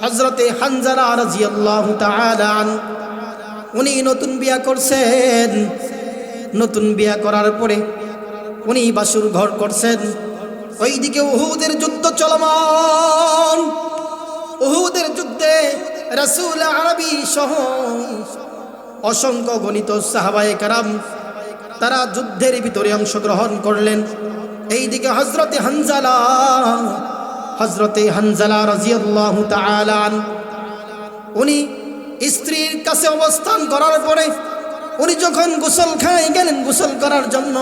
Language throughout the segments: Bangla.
হযরতে হানজালা রাদিয়াল্লাহু তাআলা আনহু উনি নতুন বিয়া করছেন। নতুন বিয়া করার পরে উনি বাসুর ঘর করছেন। ওইদিকে উহুদের যুদ্ধ চলমান। উহুদের যুদ্ধে রাসূল আরবি সহ অসংখ্য গণিত সাহাবায়ে কেরাম তারা যুদ্ধের ভিতরে অংশগ্রহণ করলেন। এইদিকে হযরতে হানজালা রাদিয়াল্লাহু তাআলা আনহু উনি স্ত্রীর কাছে অবস্থান করার পরে উনি যখন গোসলখানায় গেলেন গোসল করার জন্য,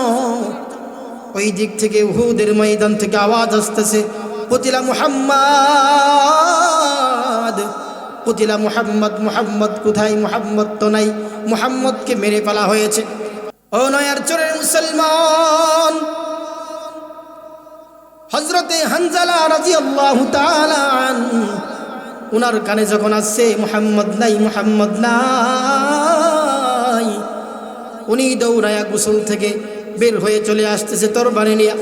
ওই দিক থেকে উহুদের ময়দান থেকে আওয়াজ আসতেছে, কুতিলা মুহাম্মদ, কুতিলা মুহাম্মদ, মুহাম্মদ কোথায়? মুহাম্মদ তো নাই, মুহাম্মদকে মেরে ফেলা হয়েছে। ও নয়ার চরের মুসলমান, হযরতে হানজালা রাদিয়াল্লাহু তাআলা আনহু উনার কানে যখন আসছে মুহাম্মদ নাই, মুহাম্মদ নাই, উনি দৌড়ায়া গোসল থেকে বের হয়ে চলে আসতেছে তরবারি নিয়ে।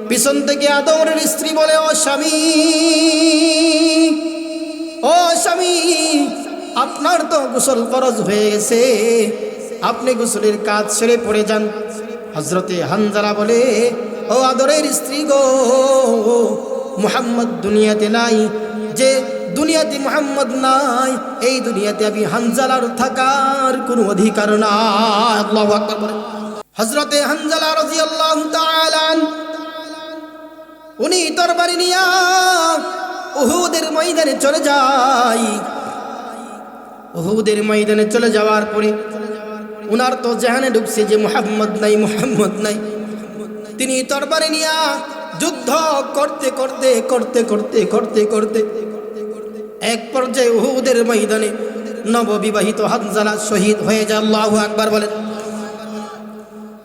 পিছন থেকে আদরের স্ত্রী বলে, ও স্বামী, ও স্বামী, আপনার তো গোসল ফরজ হয়ে গেছে, আপনি গোসলের কাজ সেরে পড়ে যান। হযরতে হানজালা বলে, ও আদরের স্ত্রী গো, মুহাম্মদ দুনিয়াতে নাই, যে দুনিয়াতে মুহাম্মদ নাই এই দুনিয়াতে আমি হানজালার থাকার কোনো অধিকার নাই। আল্লাহু আকবার বলে হযরতে হানজালা রাদিয়াল্লাহু তাআলা আনহু উনি তরবারি নিয়া উহুদের ময়দানে চলে যায়। উহুদের ময়দানে চলে যাওয়ার পরে উনার তো জাহানে ঢুকছে যে মুহাম্মদ নাই, মুহাম্মদ নাই। তিনি তরবারি নিয়া যুদ্ধ করতে করতে করতে করতে করতে করতে এক পর্যায়ে উহুদের ময়দানে নববিবাহিত হানজালা শহীদ হয়ে যায়। আল্লাহু আকবার বলেন।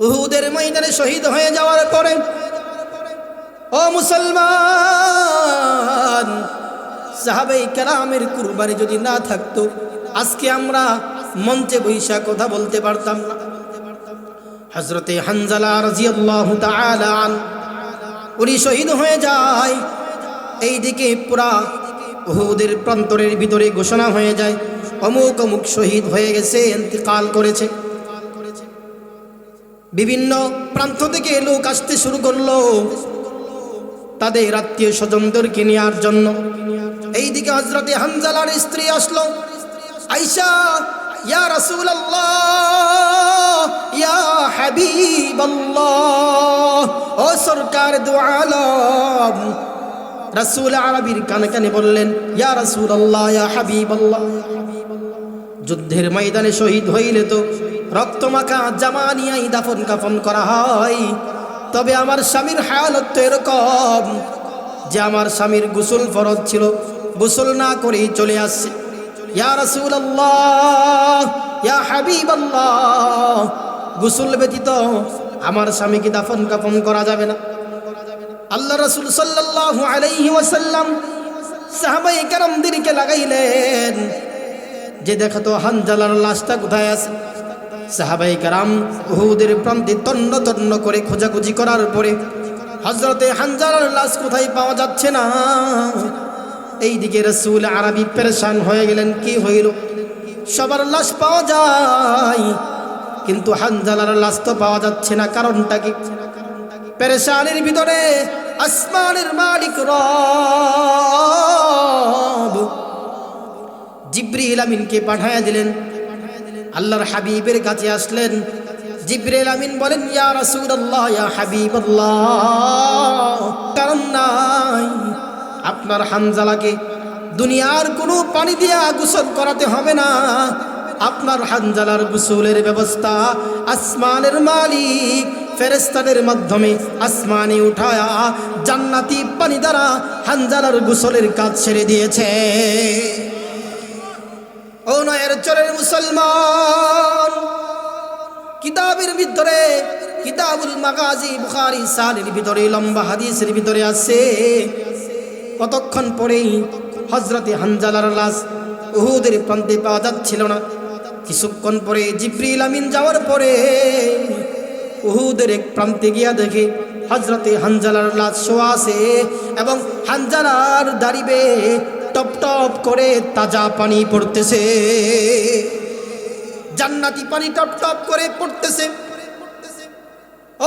উহুদের ময়দানে শহীদ হয়ে যাওয়ার পরে ও মুসলমান, সাহাবায়ে কেরামের কুরবানি যদি না থাকতো আজকে আমরা মঞ্চে বৈশা কথা বলতে পারতাম না। হযরতে হানজালা রাদিয়াল্লাহু তাআলা আনহু উনি শহীদ হয়ে যায়। এইদিকে পুরা উহুদের প্রান্তরের ভিতরে ঘোষণা হয়ে যায়, অমুক অমুক শহীদ হয়ে গেছে, ইন্তেকাল করেছে। বিভিন্ন প্রান্ত থেকে লোক আসতে শুরু করলো তাদের আত্মীয় স্বজনদেরকে নেওয়ার জন্য। এইদিকে হযরতে হানজালার স্ত্রী আসলো, আয়েশা, ইয়া রাসূলুল্লাহ, ইয়া হাবিবাল্লাহ, ও সরকার দু আলম। রাসূল আরবির কানে কানে বললেন, ইয়া রাসূলুল্লাহ, ইয়া হাবিবাল্লাহ। যুদ্ধের ময়দানে শহীদ হইলে তো রক্তমাখা জামা নিয়েই দাফন কাফন করা হয়, তবে আমার স্বামীর হালত তো এরকম যে আমার স্বামীর গোসল ফরজ ছিল, গোসল না করেই চলে আসছে। ইয়া রাসূলুল্লাহ, ইয়া হাবিবাল্লাহ, গোসল ব্যতীত আমার স্বামীকে দাফন কাফন করা যাবে না। আল্লাহ রাসূল সাল্লাল্লাহু আলাইহি ওয়াসাল্লাম সাহাবায়ে কেরামদেরকে লাগাইলেন যে দেখো তো হানজালার লাশটা কোথায় আছে। সাহাবায়ে কেরাম উহুদের প্রান্তে তন্ন তন্ন করে খোঁজাখুঁজি করার পরে হযরতে হানজালার লাশ কোথায় পাওয়া যাচ্ছে না। এইদিকে রাসূল আরবি পেরেশান হয়ে গেলেন, কি হইল? সবার লাশ পাওয়া যায় কিন্তু হানজালার লাশ তো পাওয়া যাচ্ছে না, কারণটা কি? পেরেশানির ভিতরে আসমানের মালিক রব জিবরিল আমিনকে পাঠায়া দিলেন। আল্লাহর হাবিবের কাছে আসলেন। জিবরিল আমিন বলেন, ইয়া রাসূলুল্লাহ, ইয়া হাবিবাল্লাহ, কারণ নাই, আপনার হানজালাকে দুনিয়ার কোনো পানি দিয়া গোসল করাতে হবে না। আপনার হানজালার গোসলের ব্যবস্থা আসমানের মালিক ফেরেশতাদের মাধ্যমে আসমানে উঠায়া জান্নাতি পানি দ্বারা হানজালার গোসলের কাজ ছেড়ে দিয়েছে। ও নয়ের চরের মুসলমান, কিতাবের ভিতরে কিতাবুল মাগাজি বুখারী সাহিহের ভিতরে লম্বা হাদিসের ভিতরে আছে, কতক্ষণ পরেই হযরতে হানজালার লাশ উহুদের প্রান্তে পাওয়া যাচ্ছিল না। কিছুক্ষণ পরে জিবরিল আমিন যাওয়ার পরে উহুদের এক প্রান্তে গিয়া দেখে হযরতে হানজালার লাশ শোয়া আছে এবং হানজালার দাড়ি বেয়ে টপ টপ করে তাজা পানি পড়তেছে, জান্নাতি পানি টপ টপ করে পড়তেছে।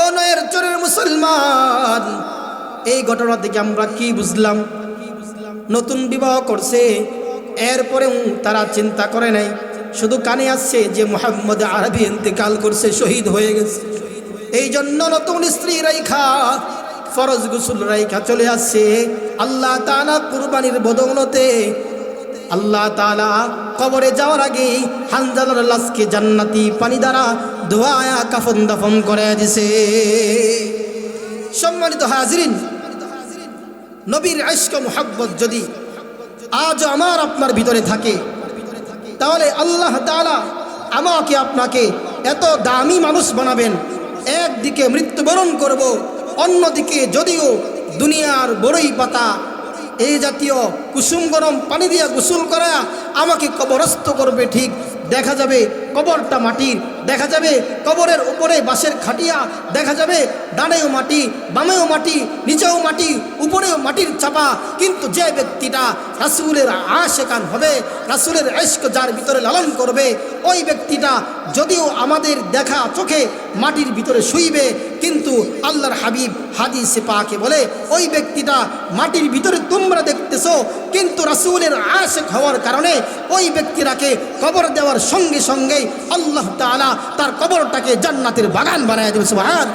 ও নয়ের চোরের মুসলমান, এই ঘটনা থেকে আমরা কি বুঝলাম? নতুন বিবাহ করছে, এরপরে তারা চিন্তা করে নাই, শুধু কানে আসছে যে মুহাম্মদ আরবি ইন্তেকাল করছে, শহীদ হয়ে গেছে। এই জন্য নতুন স্ত্রী রাইখা, ফরজ গোসল রাইখা চলে আসছে। আল্লাহ তাআলা কুরবানির বদৌলতে আল্লাহ তাআলা কবরে যাওয়ার আগে হানজালার লাশকে জান্নাতি পানি দ্বারা ধোয়া কাফন দাফন করে দিছে। সম্মানিত হাজিরিন, নবীর ইশক মুহাব্বত যদি আজ আমার আপনার ভিতরে থাকে, তাহলে আল্লাহ তাআলা আমাকে আপনাকে এত দামি মানুষ বানাবেন। একদিকে মৃত্যুবরণ করব, অন্যদিকে যদিও দুনিয়ার বড়ই পাতা এই জাতীয় কুসুম গরম পানি দিয়ে গোসল করা আমাকে কবরস্থ করবে, ঠিক দেখা যাবে কবরটা মাটির, দেখা যাবে কবরের উপরে বাঁশের খাটিয়া, দেখা যাবে ডানেও মাটি, বামেও মাটি, নিচেও মাটি, উপরেও মাটির চাপা। কিন্তু যে ব্যক্তিটা রাসূলের আশিকান হবে, রাসূলের ইশক যার ভিতরে লালন করবে, ওই ব্যক্তিটা যদিও আমাদের দেখা চোখে মাটির ভিতরে শুইবে, কিন্তু আল্লাহর হাবিব হাদিসে পাকে বলে ওই ব্যক্তিটা মাটির ভিতরে তোমরা দেখতেছো, কিন্তু রাসূলের আশিক হওয়ার কারণে ওই ব্যক্তিটাকে কবর দেওয়ার সঙ্গে সঙ্গেই আল্লাহ তাআলা তার কবরটাকে জান্নাতের বাগান বানায় দেবে। সুবহান।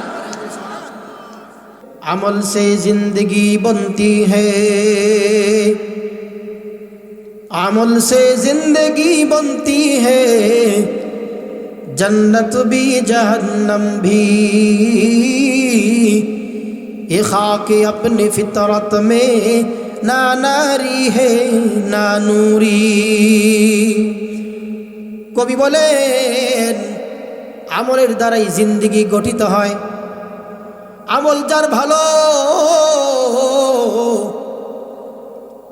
আমল সে জিंदगी बनती है, আমল সে जिंदगी बनती है, जन्नत भी जहन्नम भी, ये खाक अपने फितरत में ना नारी है ना नूरी। কবি বলেন আমলের দ্বারাই জিন্দেগি গঠিত হয়। আমল যার ভালো,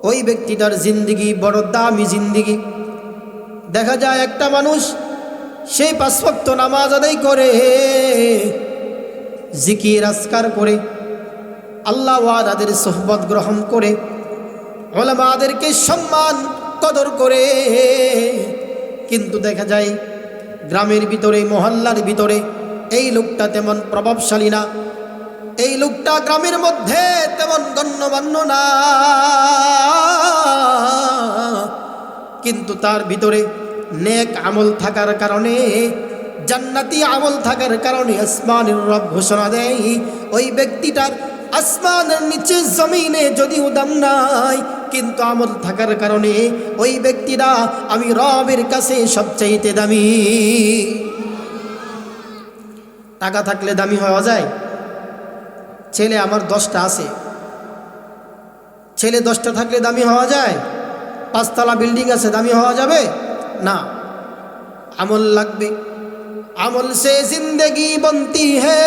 ওই ব্যক্তিটার জিন্দেগি বড় দামি জিন্দেগি। দেখা যায় একটা মানুষ সেই 5 ওয়াক্ত নামাজ আদায় করে, জিকির আজকার করে, আল্লাহ ওয়ালাদের সোহবত গ্রহণ করে, উলামাদেরকে সম্মান কদর করে, কিন্তু দেখা যায় গ্রামের ভিতরে, মহল্লার ভিতরে এই লোকটা তেমন প্রভাবশালী না, এই লোকটা গ্রামের মধ্যে তেমন গণ্যমান্য না, কিন্তু তার ভিতরে নেক আমল থাকার কারণে, জান্নাতি আমল থাকার কারণে আসমানের রব ঘোষণা দেয় ওই ব্যক্তিটার আসমানের নিচে জমিনে যদিও দাম নাই, কিন্তু আমল থাকার কারণে ওই ব্যক্তিরা আমি রবের কাছে সবচাইতে দামি। টাকা থাকলে দামি হওয়া যায়? ছেলে আমার 10টা আছে, ছেলে 10টা থাকলে দামি হওয়া যায়? 5 তলা বিল্ডিং আছে, দামি হওয়া যাবে না? আমল লাগবে। আমল সে জিंदगी बनती है,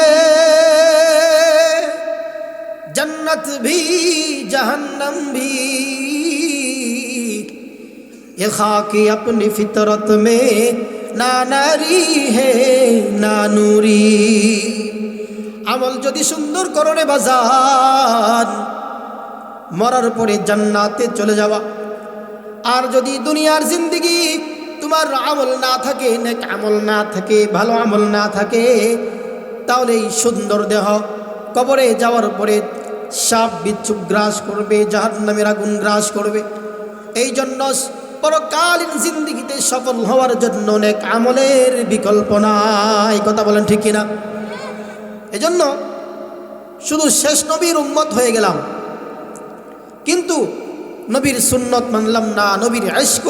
जन्नत भी जहन्नम भी, ये खाक अपनी फितरत में ना नारी है ना नूरी। আমল যদি সুন্দর করনে বাজান, মরার পরে জান্নাতে চলে যাওয়া। আর যদি দুনিয়ার জিন্দেগি তোমার আমল না থাকে, নেক আমল না থাকে, ভালো আমল না থাকে, তাহলে এই সুন্দর দেহ কবরে যাওয়ার পরে সাপ বিচ্ছু গ্রাস করবে, জাহান্নামের আগুন গ্রাস করবে। এই জন্য পরকালীন জিন্দেগিতে সফল হওয়ার জন্য নেক আমলের বিকল্প নাই। কথা বলেন ঠিক কিনা? এজন্য শুধু শেষ নবীর উম্মত হয়ে গেলাম, কিন্তু নবীর সুন্নত মানলাম না, নবীর ইশক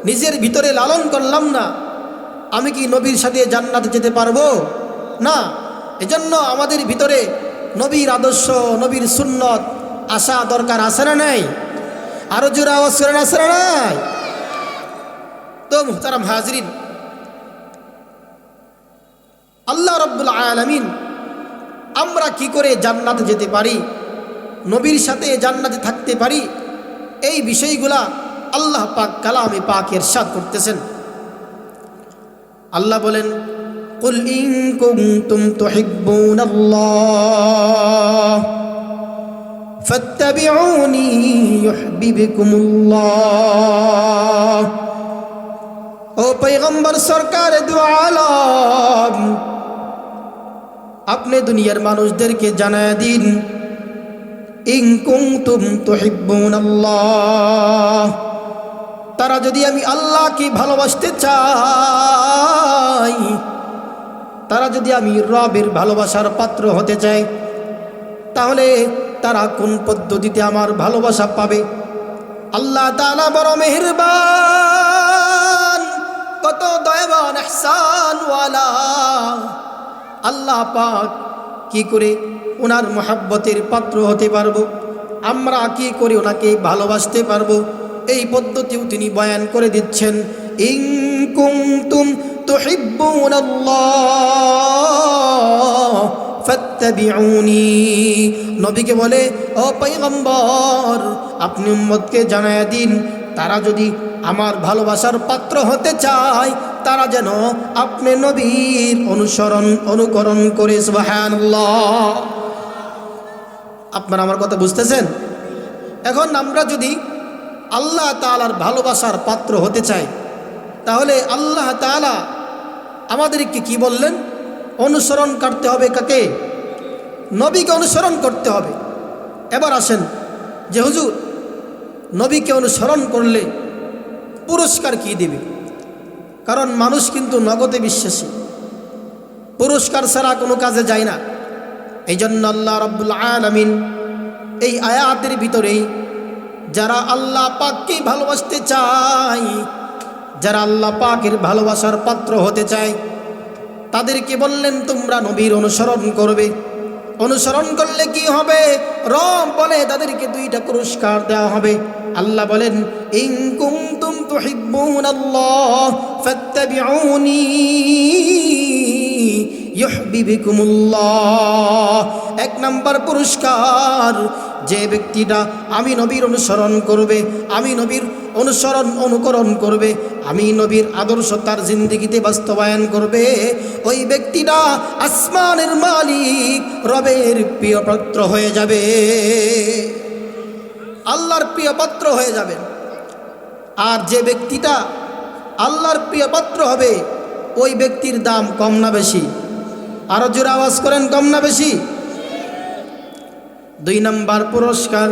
নিজের ভিতরে লালন করলাম না। আমি কি নবীর সাথে জান্নাতে যেতে পারবো? না। এজন্য আমাদের ভিতরে নবীর আদর্শ, নবীর সুন্নত আসা দরকার, আছে না নাই? আরো জোরে আওয়াজ করেন, আছে না নাই? তো মুহতারাম হাজরিন, আল্লাহ রাব্বুল আলামিন আমরা কি করে জান্নাতে যেতে পারি, নবীর সাথে জান্নাতে থাকতে পারি, এই বিষয়গুলা আল্লাহ পাক কালামে পাক ইরশাদ করতেছেন। আল্লাহ বলেন, কুল ইন কুনতুম তুহিব্বুনাল্লাহ ফাত্তাবিউনি ইউহিব্বুকুমুল্লাহ। ও পয়গম্বর সরকার দু আলম, আপনি দুনিয়ার মানুষদেরকে জানায় দিন, ইন কুনতুম তুহিব্বুনাল্লাহ, তারা যদি আমি আল্লাহকে ভালোবাসতে চাই, তারা যদি আমি রবের ভালোবাসার পাত্র হতে চাই, তাহলে তারা কোন পদ্ধতিতে আমার ভালোবাসা পাবে? আল্লাহ তাআলা বড় মেহেরবান, কত দয়াবান, ইহসানওয়ালা। আল্লাহ পাক কি করে ওনার মহব্বতের পাত্র হতে পারবো, আমরা কি করে ওনাকে ভালোবাসতে পারবো, এই পদ্ধতিও তিনি বয়ান করে দিচ্ছেন। ইন কুনতুম তুহিব্বুনাল্লাহ ফাত্তাবিউনি। নবীকে বলে, ও পয়গম্বর, আপনি উম্মতকে জানায়া দিন, তারা যদি আমার ভালোবাসার পাত্র হতে চায়, তারা যেন আপনি নবীর অনুকরণ করে। সুবহানাল্লাহ। আপনারা আমার কথা বুঝতেছেন? এখন আমরা যদি আল্লাহ তাআলার ভালোবাসার পাত্র হতে চাই, তাহলে আল্লাহ তাআলা আমাদেরকে কি বললেন? অনুসরণ করতে হবে। কাকে? নবীকে অনুসরণ করতে হবে। এবার আসেন যে হুজুর, নবীকে অনুসরণ করলে পুরস্কার কি দিবে? কারণ মানুষ কিন্তু নগদে বিশ্বাসী, পুরস্কার ছাড়া কোনো কাজে যায় না। এই জন্য আল্লাহ রাব্বুল আলামিন এই আয়াতের ভিতরেই যারা আল্লাহ পাককে ভালোবাসতে চায়, যারা আল্লাহ পাকের ভালোবাসার পাত্র হতে চায়, তাদেরকে বললেন তোমরা নবীর অনুসরণ করবে। অনুসরণ করলে কি হবে? রব বলে তাদেরকে দুইটা পুরস্কার দেওয়া হবে। আল্লাহ বলেন, ইন কুনতুম তুহিব্বুনাল্লাহ ফাত্তাবিউনি ইউহিব্বুকুমুল্লাহ। এক নাম্বার পুরস্কার, যে ব্যক্তিটা আমি নবীর অনুসরণ করবে, আমি নবীর অনুকরণ করবে, আমি নবীর আদর্শ তার জিন্দেগিতে বাস্তবায়ন করবে, ওই ব্যক্তিটা আসমানের মালিক রবের প্রিয় পাত্র হয়ে যাবে, আল্লাহর প্রিয় পাত্র হয়ে যাবে। আর যে ব্যক্তিটা আল্লাহর প্রিয় পাত্র হবে, ওই ব্যক্তির দাম কম না বেশি? আরো জোরে আওয়াজ করেন, কম না বেশি? দুই নাম্বার পুরস্কার,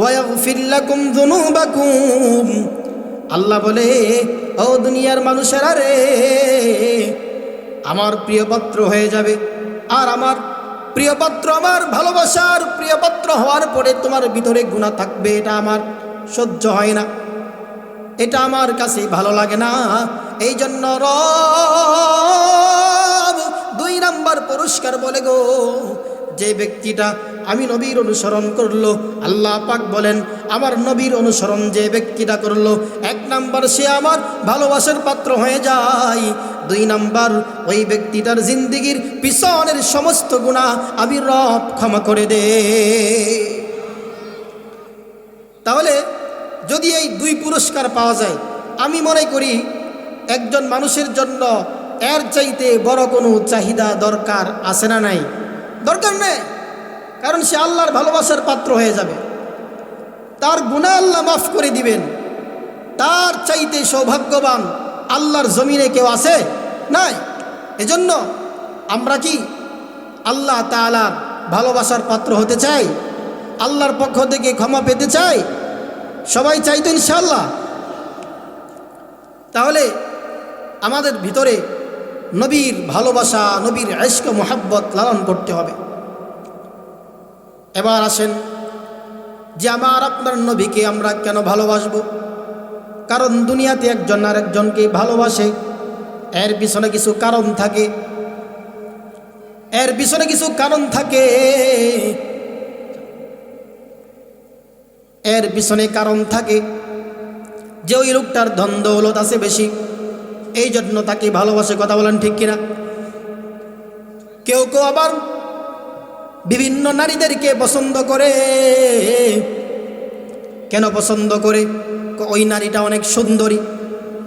ওয়াগফির লাকুম যুনুবাকুম। আল্লাহ বলে, ও দুনিয়ার মানুষেরা রে, আমার প্রিয় পাত্র হয়ে যাবে। আর আমার প্রিয় পাত্র, আমার ভালোবাসার প্রিয় পাত্র হওয়ার পরে তোমার ভিতরে গুনাহ থাকবে, এটা আমার সহ্য হয় না, এটা আমার কাছে ভালো লাগে না। এই জন্য রব দুই নাম্বার পুরস্কার বলে গো, যে ব্যক্তিটা আমি নবীর অনুসরণ করলো, আল্লাহ পাক বলেন আমার নবীর অনুসরণ যে ব্যক্তিটা করলো, এক নাম্বার সে আমার ভালোবাসার পাত্র হয়ে যায়, দুই নাম্বার ওই ব্যক্তিটার জিন্দেগির পিছনের সমস্ত গুনাহ আমি রব ক্ষমা করে দে। তাহলে যদি এই দুই পুরস্কার পাওয়া যায়, আমি মনে করি একজন মানুষের জন্য এর চাইতে বড় কোনো চাহিদা দরকার আছে না? নাই, দরকার নেই। কারণ সে আল্লাহর ভালোবাসার পাত্র হয়ে যাবে, তার গুনাহ আল্লাহ মাফ করে দিবেন। তার চাইতে সৌভাগ্যবান আল্লাহর জমিনে কেউ আছে? নাই। এজন্য আমরা কি আল্লাহ তাআলার ভালোবাসার পাত্র হতে চাই? আল্লাহর পক্ষ থেকে ক্ষমা পেতে চাই? সবাই চাই তো ইনশাআল্লাহ? তাহলে আমাদের ভিতরে নবীর ভালোবাসা, নবীর ইশক মোহাব্বত লালন করতে হবে। এবার আসেন যে আমার আপনার নবীকে আমরা কেন ভালোবাসবো? কারণ দুনিয়াতে একজন আর একজনকে ভালোবাসে, এর পিছনে কিছু কারণ থাকে, এর পিছনে কিছু কারণ থাকে, এর পিছনে কারণ থাকে যে ওই লোকটার ধন দৌলত আছে বেশি, এই জন্য তাকে ভালোবাসে। কথা বলেন ঠিক কিনা? কেউ কেউ আবার বিভিন্ন নারীদেরকে পছন্দ করে। কেন পছন্দ করে? ওই নারীটা অনেক সুন্দরী,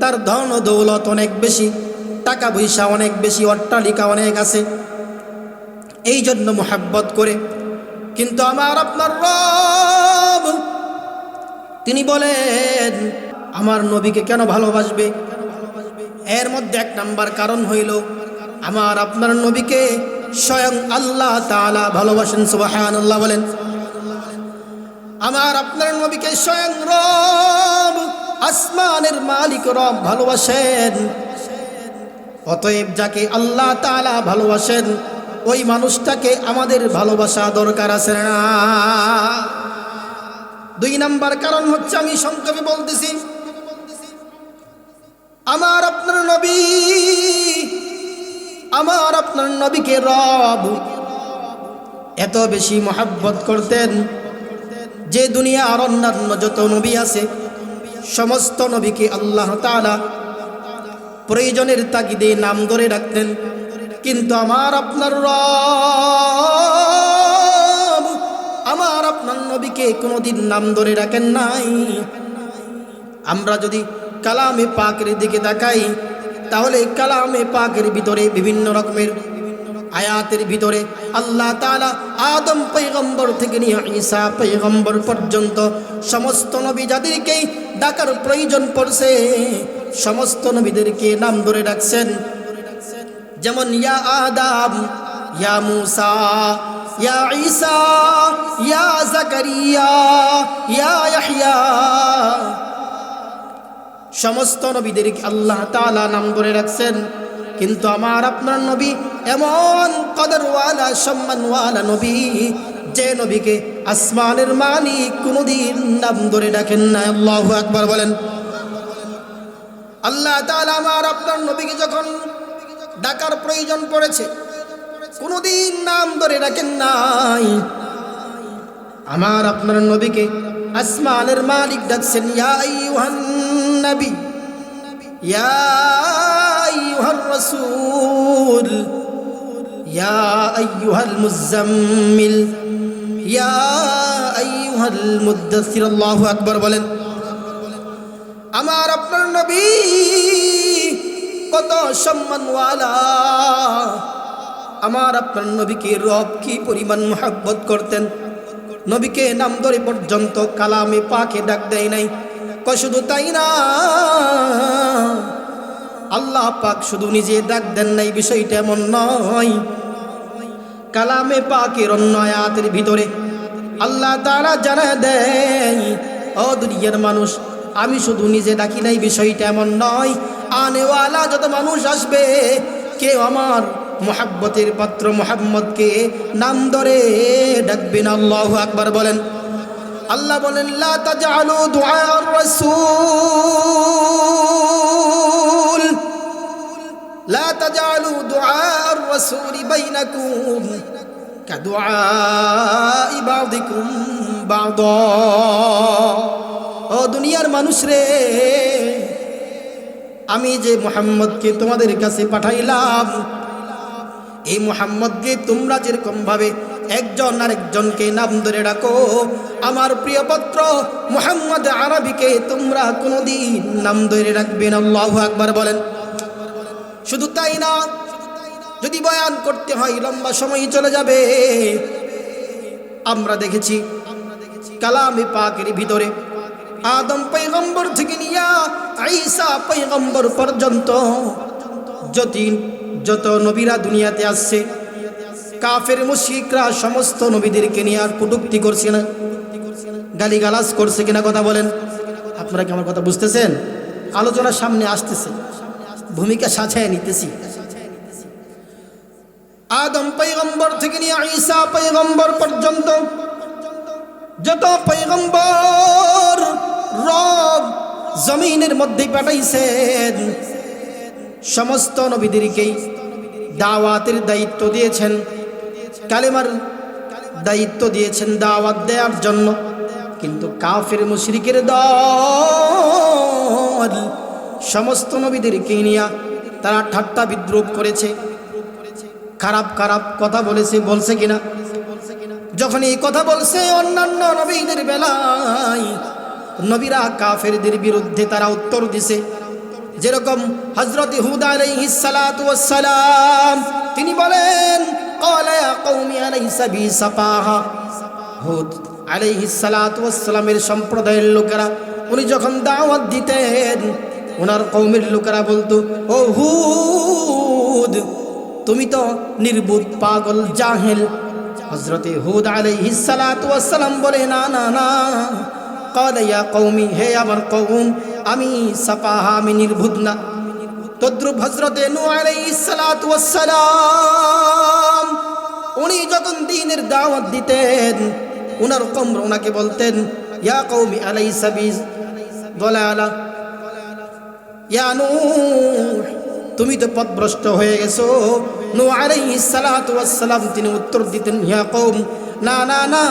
তার ধন ও দৌলত অনেক বেশি, টাকা পয়সা অনেক বেশি, অট্টালিকা অনেক আছে, এই জন্য মোহাব্বত করে। কিন্তু আমার আপনার রব তিনি বলেন আমার নবীকে কেন ভালোবাসবে? এর মধ্যে এক নাম্বার কারণ হইল আমার আপনার নবীকে স্বয়ং আল্লাহ তাআলা ভালোবাসেন। সুবহানাল্লাহ বলেন। আমার আপনার নবীকে স্বয়ং রব আসমানের মালিক রব ভালোবাসেন। অতএব যাকে আল্লাহ তাআলা ভালোবাসেন ওই মানুষটাকে আমাদের ভালোবাসা দরকার আছে না? দুই নাম্বার কারণ হচ্ছে, আমি সংক্ষেপে বলতেছি, আমার আপনার নবী, আমার আপনার নবীকে রব এত বেশি মহব্বত করতেন যে দুনিয়ার অন্যান্য যত নবী আছে সমস্ত নবীকে আল্লাহ তাআলা প্রয়োজনের তাগিদে নাম ধরে রাখতেন, কিন্তু আমার আপনার রব আমার আপনার নবীকে কোনোদিন নাম ধরে রাখেন নাই। আমরা যদি কালামে পাকের দিকে তাকাই তাহলে কালামে পাকের ভিতরে বিভিন্ন রকমের আয়াতের ভিতরে আল্লাহ তাআলা আদম পয়গম্বর থেকে নিয়ে ঈসা পয়গম্বর পর্যন্ত সমস্ত নবী যাদেরকেই ডাকার প্রয়োজন পড়ছে সমস্ত নবীদেরকে নাম ধরে রাখছেন। যেমন ইয়া আদম, ইয়া মূসা, ইয়া ঈসা, ইয়া জাকারিয়া, ইয়া ইয়াহইয়া, সমস্ত নবীদেরকে আল্লাহ তাআলা নাম ধরে রাখছেন। কিন্তু আমার আপনার নবী এমন কদরওয়ালা সম্মানওয়ালা নবী যে নবীকে আসমানের মালিক কোনোদিন নাম ধরে ডাকেন না। আল্লাহু আকবার বলেন। আল্লাহ তাআলা আমার আপনার নবীকে যখন ডাকার প্রয়োজন পড়েছে কোনোদিন নাম ধরে ডাকেন নাই। আমার আপনার নবীকে আসমানের মালিক ডাকছেন, ইয়া আইয়ুহান নবী, ইয়া আইয়ুহার রাসূল, ইয়া আইয়ুহাল মুজাম্মিল, ইয়া আইয়ুহাল মুদ্দাসসির। আল্লাহু আকবার বলেন। আমার আপনার নবী কত সম্মানওয়ালা, আমার আপনার নবীকে রব কি পরিমাণ মহব্বত করতেন, নবীকে নাম ধরে পর্যন্ত কালামে পাকে ডাক দেয় নাই। শুধু তাই না, আল্লাহ পাক শুধু নিজে ডাক দেন নাই, বিষয়টা এমন নয়। কালামে পাকের অন্য আয়াতের ভিতরে আল্লাহ তাআলা জানা দেয়, ও দুনিয়ার মানুষ, আমি শুধু নিজে ডাকি নাই, বিষয়টা এমন নয়। আনেওয়ালা যত মানুষ আসবে কেউ আমার মুহাব্বতের পাত্র মুহাম্মদকে নাম ধরে ডাকবেন। আল্লাহু আকবার বলেন। আল্লাহ বলেন, লা তাজআলু দুআআর রাসূল, লা তাজআলু দুআআর রাসূল বাইনাকুম কাদুআই বাযিকুম বাযা। ও দুনিয়ার মানুষ রে, আমি যে মুহাম্মদকে তোমাদের কাছে পাঠাইলাম এই মুহাম্মদকে তোমরা যেরকম ভাবে একজন আরেকজনকে নাম ধরে ডাকো, আমার প্রিয় পুত্র মুহাম্মদ আরবিকে তোমরা কোনোদিন নাম ধরে রাখবেন। আল্লাহু আকবার বলেন। শুধু তাই না, যদি বয়ান করতে হয় লম্বা সময় চলে যাবে। আমরা দেখেছি কালামে পাকের ভিতরে আদম পয়গম্বর থেকে নিয়া ঈসা পয়গম্বর পর্যন্ত যত নবীরা দুনিয়াতে আসছে কাফের মুশরিকরা সমস্ত নবীদেরকে নিয়ে আর কটূক্তি করছে না, গালিগালাজ করছে কিনা কথা বলেন? আপনারা কি আমার কথা বুঝতেছেন? আলোচনার সামনে আসতেছে, ভূমিকা সাজায় নিতেছি। আদম পয়গম্বর থেকে নিয়ে ঈসা পয়গম্বর পর্যন্ত যত পয়গম্বর রব জমিনের মধ্যে পাঠাইছেন সমস্ত নবীদেরকেই দাওয়াতের দায়িত্ব দিয়েছেন, কালেমার দায়িত্ব দিয়েছেন দাওয়াত দেওয়ার জন্য। কিন্তু কাফের মুশরিকের দল সমস্ত নবীদেরকে নিয়ে তারা ঠাট্টা বিদ্রুপ করেছে, খারাপ খারাপ কথা বলছে কিনা? যখন এই কথা বলছে অন্যান্য নবীদের বেলায় নবীরা কাফেরদের বিরুদ্ধে তারা উত্তর দিছে। যেরকম হযরত হুদ আলাইহিস সালাতু ওয়াস সালাম তিনি বলেন, ক্বালা ইয়া কওমি আলাইসা বি সাফাহা, হুদ আলাইহিস সালাতু ওয়াস সালামের সম্প্রদায়ের লোকেরা উনি যখন দাওয়াত দিতেন ওনার কওমের লোকেরা বলতো, ও হুদ তুমি তো নির্বুধ পাগল জাহেল। হযরতে হুদ আলাইহিস সালাতু ওয়াস সালাম বলে, না না না, ক্বালা ইয়া কওমি, হে আমার কওম, আমি সাফাহা, আমি নির্বুধ না। তদ্রুপ হযরতে নূহ আলাইহিস সালাতু ওয়াস সালাম উনি যখন দ্বীনের দাওয়াত দিতেন ওনার কওম ওনাকে বলতেন, ইয়া কওমি আলাইসা বিযালালা, ইয়া নূহ তুমি তো পথভ্রষ্ট হয়ে গেছো। নূহ আলাইহিস সালাতু ওয়াস সালাম তিনি উত্তর দিতেন, ইয়া কওম, না না না,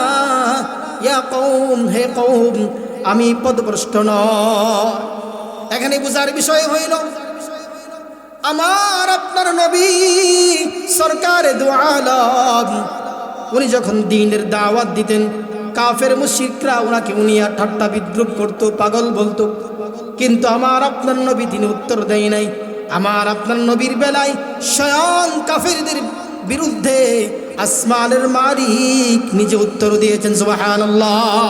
ইয়া কওম, হে কওম, আমি পথভ্রষ্ট নয়। এখানে বুঝার বিষয় হইল আমার আপনার নবী সরকারে দু আলম উনি যখন দ্বীনের দাওয়াত দিতেন কাফের মুশরিকরা ওনাকে উনিয়া ঠাট্টা বিদ্রুপ করতো, পাগল বলতো, কিন্তু আমার আপনার নবী তিনি উত্তর দেয় নাই। আমার আপনার নবীর বেলায় স্বয়ং কাফেরদের বিরুদ্ধে আসমানের মালিক নিজে উত্তর দিয়েছেন, সুবহানাল্লাহ।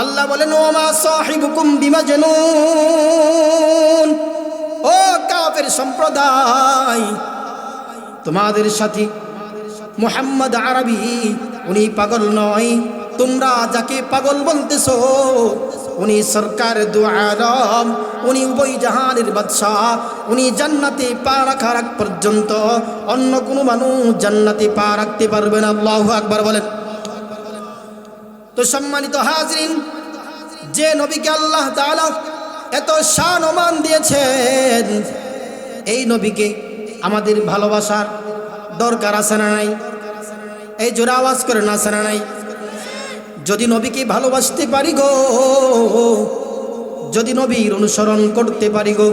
আল্লাহ বলেন, ওমা সাহিবুকুম বিমাজনুন, ও কাফের সম্প্রদায়, তোমাদের সাথী মুহাম্মদ আরবি উনি পাগল নয়। তোমরা যাকে পাগল বলতেছো উনি সরকার দু আলম, উনি উভয় জাহানের বাদশাহ, উনি জান্নাতে পা রাখার আগ পর্যন্ত অন্য কোনো মানুষ জান্নাতে পা রাখতে পারবে না। আল্লাহু আকবার বলেন। তো সম্মানিত হাজরিন, যে নবীকে আল্লাহ তাআলা এত শান ও মান দিয়েছেন, এই নবীকে আমাদের ভালোবাসার দরকার আছে না নাই? এই জোরে আওয়াজ করে না, আছে না নাই? যদি নবীকে ভালোবাসতে পারি গো, যদি নবীর অনুসরণ করতে পারি গো,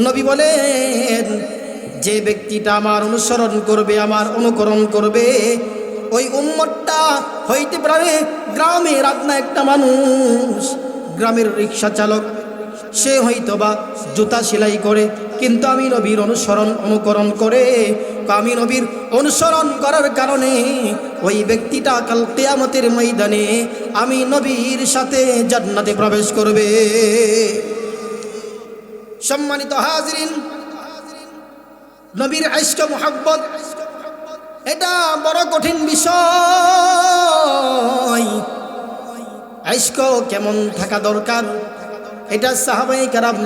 নবী বলেন যে ব্যক্তিটা আমার অনুসরণ করবে, আমার অনুকরণ করবে, ওই উম্মতটা হইতে পারে গ্রামের আপনা একটা মানুষ, গ্রামের রিক্সা চালক, সে হয়তো বা জুতা সেলাই করে, কিন্তু আমি নবীর অনুকরণ করে, আমি নবীর অনুসরণ করার কারণে ওই ব্যক্তিটা কাল কিয়ামতের ময়দানে আমি নবীর সাথে জান্নাতে প্রবেশ করবে। সম্মানিত হাজরিন, নবীর ইশক মুহাব্বত এটা বড় কঠিন বিষয়। ইশক কেমন থাকা দরকার এটা সাহাবায়ে কেরাম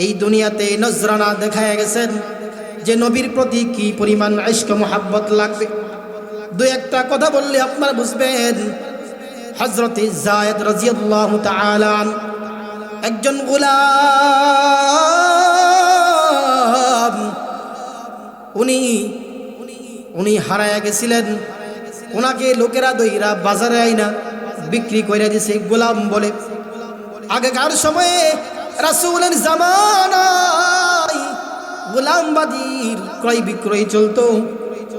এই দুনিয়াতে নজরানা দেখায় গেছেন যে নবীর প্রতি কি পরিমাণ ইশক মুহাব্বত লাগবে। দুই একটা কথা বললে আপনারা বুঝবেন। হযরতে যায়েদ রাদিয়াল্লাহু তাআলা একজন গোলাম, উনি হারায়া গেছিলেন, ওনাকে লোকেরা দইরা বাজারে আইনা বিক্রি করে দিয়েছে গোলাম বলে। আগেকার সময়ে রাসূলের জামানায় গোলামবাদীর ক্রয় বিক্রয় চলতো।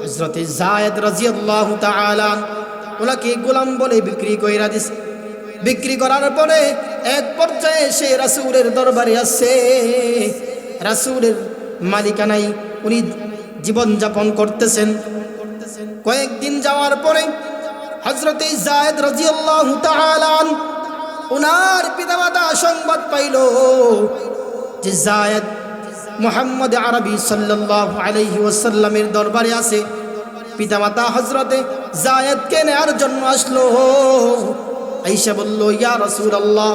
হযরতে যায়েদ রাদিয়াল্লাহু তাআলা ওনাকে গোলাম বলে বিক্রি কইরা দিছে। বিক্রি করার পরে এক পর্যায়ে সে রাসূলের দরবারে আসছে, রাসূলের মালিকানায় উনি জীবন যাপন করতেছেন। কয়েকদিন যাওয়ার পরে হযরতে যায়েদ রাদিয়াল্লাহু তাআলা ওনার পিতামাতা সংবাদ পাইল যে যায়েদ মুহাম্মদ আরবি সাল্লাল্লাহু আলাইহি ওয়াসাল্লামের দরবারে আছে। পিতামাতা হযরতে যায়েদকে নেয়ার জন্য আসলো। আয়েশা বলল, ইয়া রাসূলুল্লাহ,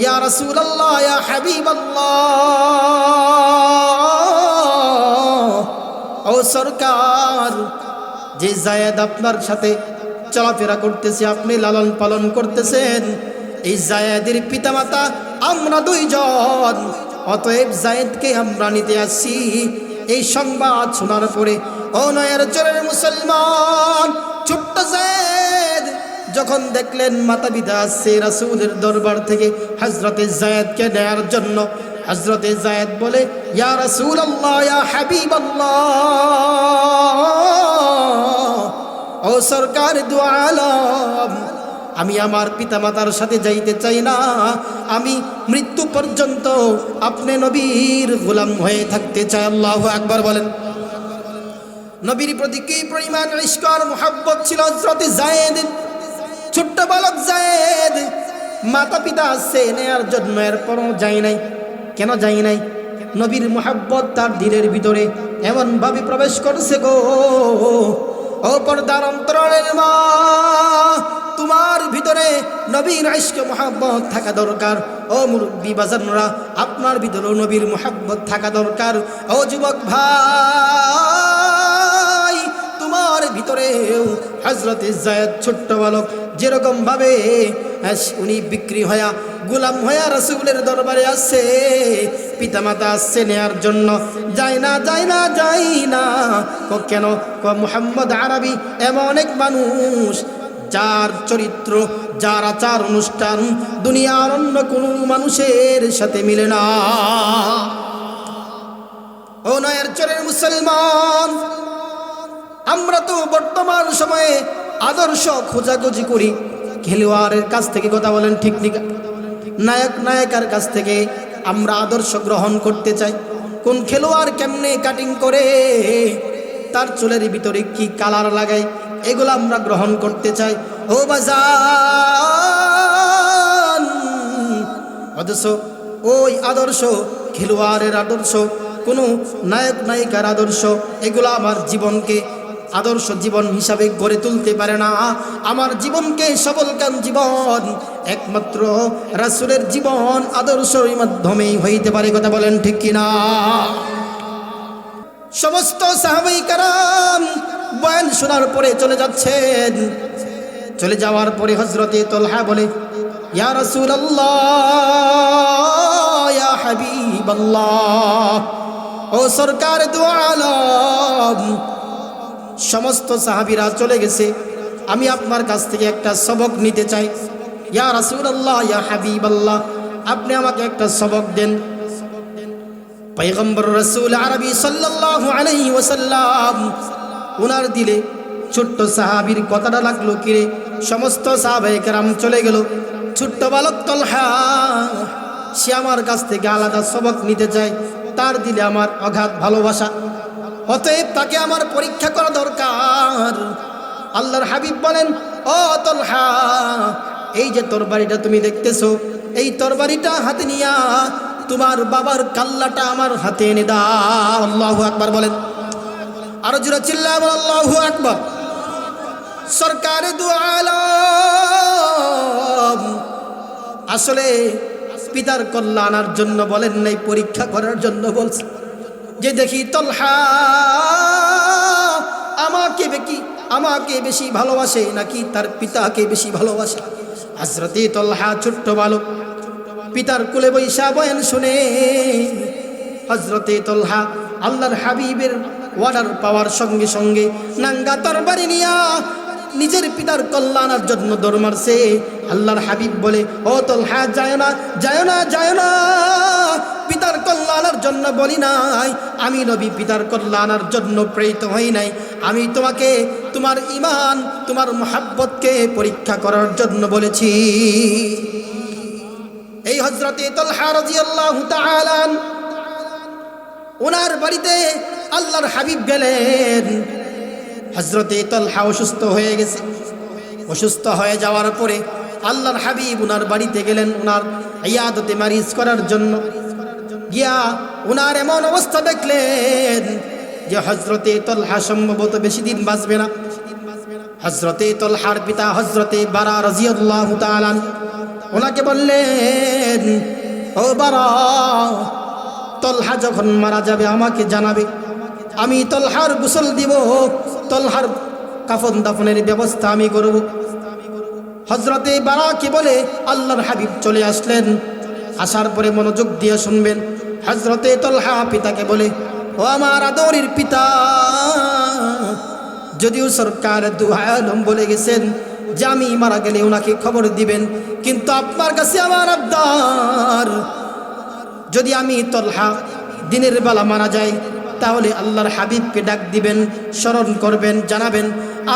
ইয়া রাসূলুল্লাহ, ইয়া হাবিবাল্লাহ, ও সরকার, যে যায়েদ আপনার সাথে চলাফেরা করতেছে, আপনি লালন পালন করতেছেন, এই যায়েদের পিতামাতা আমরা দুইজন, অতএব যায়েদকে আমরা নিতে আসছি। এই সংবাদ শোনার পরে ও নয়ের চরের মুসলমান ছোট্ট যায়েদ যখন দেখলেন মাতা পিতা আসছে রাসূলের দরবার থেকে হযরতে যায়েদকে নেয়ার জন্য, হযরতে যায়েদ বলে, ইয়া রাসূলুল্লাহ, ইয়া হাবিবাল্লাহ, ও সরকার দু আলম, আমি আমার পিতামাতার সাথে যাইতে চাই না, আমি মৃত্যু পর্যন্ত আপনি নবীর গোলাম হয়ে থাকতে চাই। আল্লাহু আকবার বলেন। নবীর প্রতি কি পরিমাণ ইশক আর মুহাব্বত ছিল হযরতে যায়েদ। ছোট্ট বালক যায়েদ মাতা পিতা আছে নেয়ার জন্য, এরপরও যাই নাই। কেন যাই নাই? নবীর মুহাব্বত তার দিলের ভিতরে এমন ভাবে প্রবেশ করছে গো। ও পর্দার অন্তরালের মা, তোমার ভিতরে নবীর ইশক মুহাব্বত থাকা দরকার। ও মুরব্বী বাজানরা, আপনার ভিতরেও নবীর মুহাব্বত থাকা দরকার। ও যুবক ভাই, তোমার ভিতরেও হযরতে যায়েদ ছোট্ট বালক যেরকম ভাবে উনি বিক্রি হয়া গোলাম হয়া রাসূলের দরবারে আসছে, পিতামাতা আসছে নেয়ার জন্য, যায় না যায় না যায় না। কেন? মুহাম্মদ আরবি এমন এক মানুষ যার চরিত্র, যার আচার অনুষ্ঠান দুনিয়ার অন্য কোনো মানুষের সাথে মিলে না। ও নয়ের চরের মুসলমান, আমরা তো বর্তমান সময়ে আদর্শ খোঁজাখুঁজি করি। খেলোয়াড়ের কাছ থেকে, কথা বলেন ঠিক ঠিক, নায়ক নায়িকার কাছ থেকে আমরা আদর্শ গ্রহণ করতে চাই। কোন খেলোয়াড় কেমনে কাটিং করে, তার চুলের ভিতরে কি কালার লাগায়, এগুলো আমরা গ্রহণ করতে চাই। ও বাজান, অথচ ওই আদর্শ, খেলোয়াড়ের আদর্শ, কোনো নায়ক নায়িকার আদর্শ, এগুলো আমার জীবনকে আদর্শ জীবন হিসাবে গড়ে তুলতে পারে না। আমার জীবনকে সবলকাম জীবন একমাত্র রাসূলের জীবন আদর্শের মাধ্যমেই হইতে পারে। কথা বলেন ঠিক কিনা? সমস্ত সাহাবায়ে কেরাম বয়ান শোনার পরে চলে যাচ্ছেন। চলে যাওয়ার পরে হযরতে তালহা বলে, ইয়া রাসূলুল্লাহ, ইয়া হাবিবাল্লাহ, ও সরকার দু আলম, সমস্ত সাহাবীরা চলে গেছে, আমি আপনার কাছ থেকে একটা সবক নিতে চাই। ইয়া রাসূলুল্লাহ, ইয়া হাবিবাল্লাহ, আপনি আমাকে একটা সবক দেন। পয়গম্বর রাসূল আরবি সাল্লাল্লাহু আলাইহি ওয়াসাল্লাম, ওনার দিলে ছোট্ট সাহাবীর কথাটা লাগলো কিরে। সমস্ত সাহাবায়ে কেরাম চলে গেল, ছোট্ট বালক তালহা সে আমার কাছ থেকে আলাদা সবক নিতে চায়। তার দিলে আমার অগাধ ভালোবাসা, অতএব তাকে আমার পরীক্ষা করা দরকার। আল্লাহর হাবিব বলেন, ও তালহা, এই যে তরবারিটা তুমি দেখতেছো, এই তরবারিটা হাতে নিয়া তোমার বাবার কাল্লাটা আমার হাতে এনে দাও। আল্লাহু আকবার বলেন, আরো জোরে চিল্লায় বলেন আল্লাহু আকবার। সরকারে দু আলম আসলে পিতার কল্যাণ আনার জন্য বলেন নাই, পরীক্ষা করার জন্য বলছে। যে দেখি তালহা আমাকে বেশি ভালোবাসে নাকি তার পিতাকে বেশি ভালোবাসে। হযরতে তালহা ছোট্ট বালক, পিতার কোলে বৈশা বয়ান শুনে হযরতে তালহা আল্লাহর হাবিবের ওয়ার্ডার পাওয়ার সঙ্গে সঙ্গে নাঙ্গা তরবারি নিয়া নিজের পিতার কল্যাণের জন্য দৌড় মারছে। আল্লাহর হাবিব বলে, ও তালহা, যায় না যায় না যায় না, পিতার কল্যাণের জন্য বলি নাই, আমি নবী পিতার কল্যাণের জন্য প্রেরিত হই নাই, আমি তোমাকে তোমার ঈমান, তোমার মুহাব্বতকে পরীক্ষা করার জন্য বলেছি। এই হযরতে তালহা রাদিয়াল্লাহু তাআলা ওনার বাড়িতে আল্লাহর হাবিব গেলেন। হযরতে তালহা অসুস্থ হয়ে গেছে। অসুস্থ হয়ে যাওয়ার পরে আল্লাহর হাবিব ওনার বাড়িতে গেলেন ওনার ইয়াদতে মারিজ করার জন্য। গিয়া ওনার এমন অবস্থা দেখলেন যে হযরতে তালহা সম্ভবত বেশি দিন বাঁচবে না। হযরতে তালহার পিতা হযরতে বারা রাদিয়াল্লাহু তাআলা ওনাকে বললেন, ও বারা, তালহা যখন মারা যাবে আমাকে জানাবে, আমি তালহার গোসল দিব, তালহার কাফন দাফনের ব্যবস্থা আমি করব। হযরতে বারাকে বলে আল্লাহর হাবিব চলে আসলেন। আসার পরে মনোযোগ দিয়ে শুনবেন। হযরতে তালহা পিতাকে বলে, ও আমার আদরের পিতা, যদিও সরকার দু আলম বলে গেছেন যে আমি মারা গেলে ওনাকে খবর দিবেন, কিন্তু আপনার কাছে আমার আবদার, যদি আমি তালহা দিনের বেলা মারা যাই তাহলে আল্লাহর হাবিবকে ডাক দিবেন, স্মরণ করবেন, জানাবেন।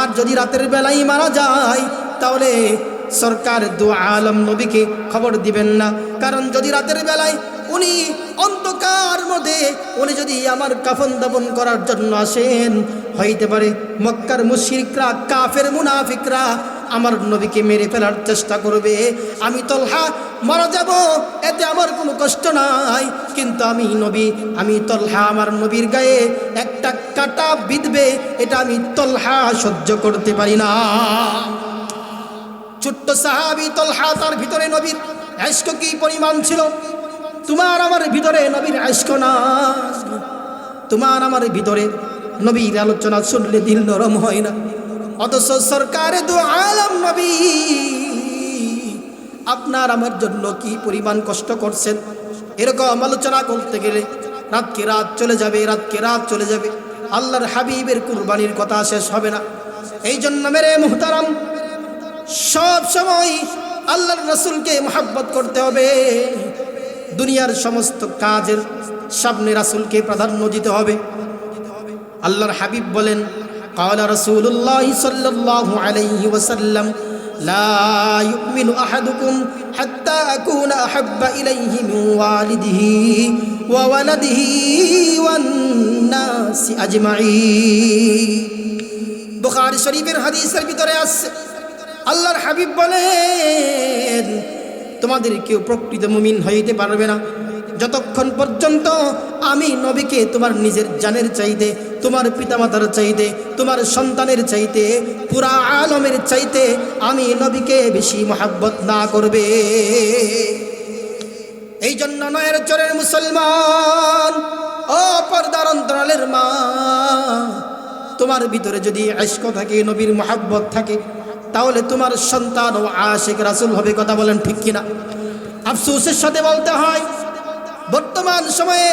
আর যদি রাতের বেলায় মারা যায় তাহলে সরকার দু আলম নবীকে খবর দিবেন না। কারণ যদি রাতের বেলায় উনি অন্ধকার মধ্যে উনি যদি আমার কাফন দাফন করার জন্য আসেন, হইতে পারে মক্কার মুশরিকরা, কাফের মুনাফিকরা আমার নবীকে মেরে ফেলার চেষ্টা করবে। আমি তলহা মারা যাব, এতে আমার কোনো কষ্ট নাই, কিন্তু আমি তলহা আমার নবীর গায়ে একটা কাঁটা বিঁধবে, এটা আমি তলহা সহ্য করতে পারি না। ছোট্ট সাহাবী তলহা, তার ভিতরে নবীর ইশক কি পরিমাণ ছিল! তোমার আমার ভিতরে নবীর ইশক না, তোমার আমার ভিতরে নবীর আলোচনা শুনলে দিল নরম হয় না। অথচ সরকারে দু আলম নবী আপনার আমার জন্য কি পরিমাণ কষ্ট করছেন! এরকম আলোচনা করতে গেলে রাতকে রাত চলে যাবে, রাতকে রাত চলে যাবে, আল্লাহর হাবিবের কুরবানির কথা শেষ হবে না। এই জন্য মেরে মুহতারাম, সব সময় আল্লাহর রাসূলকে মহব্বত করতে হবে। দুনিয়ার সমস্ত কাজের সামনে রাসূলকে প্রাধান্য দিতে হবে। আল্লাহর হাবিব বলেন, ক্বালা রাসূলুল্লাহ সাল্লাল্লাহু আলাইহি ওয়াসাল্লাম, লা ইউমিনু আহাদুকুম হাত্তা আকুনা আহাব্বা ইলাইহি মিন ওয়ালিদিহি ওয়া ওয়ালাদিহি ওয়ান নাসি আজমাইন। বুখারী শরীফের হাদিসের ভিতরে আছে, আল্লাহর হাবিব বলেন, তোমাদের কেউ প্রকৃত মুমিন হইতে পারবে না যতক্ষণ পর্যন্ত আমি নবীকে তোমার নিজের জানের চাইতে, তোমার পিতামাতার চাইতে, তোমার সন্তানের চাইতে, পুরা আলমের চাইতে আমি নবীকে বেশি মহব্বত না করবে। এই জন্য নয়ের চরের মুসলমান, ও পর্দার অন্তরালের মা, তোমার ভিতরে যদি ইশক থাকে, নবীর মহব্বত থাকে, তাহলে তোমার সন্তান ও আশিক রাসূল হবে। কথা বলেন ঠিক কিনা? আফসোসের সাথে বলতে হয়, বর্তমান সময়ে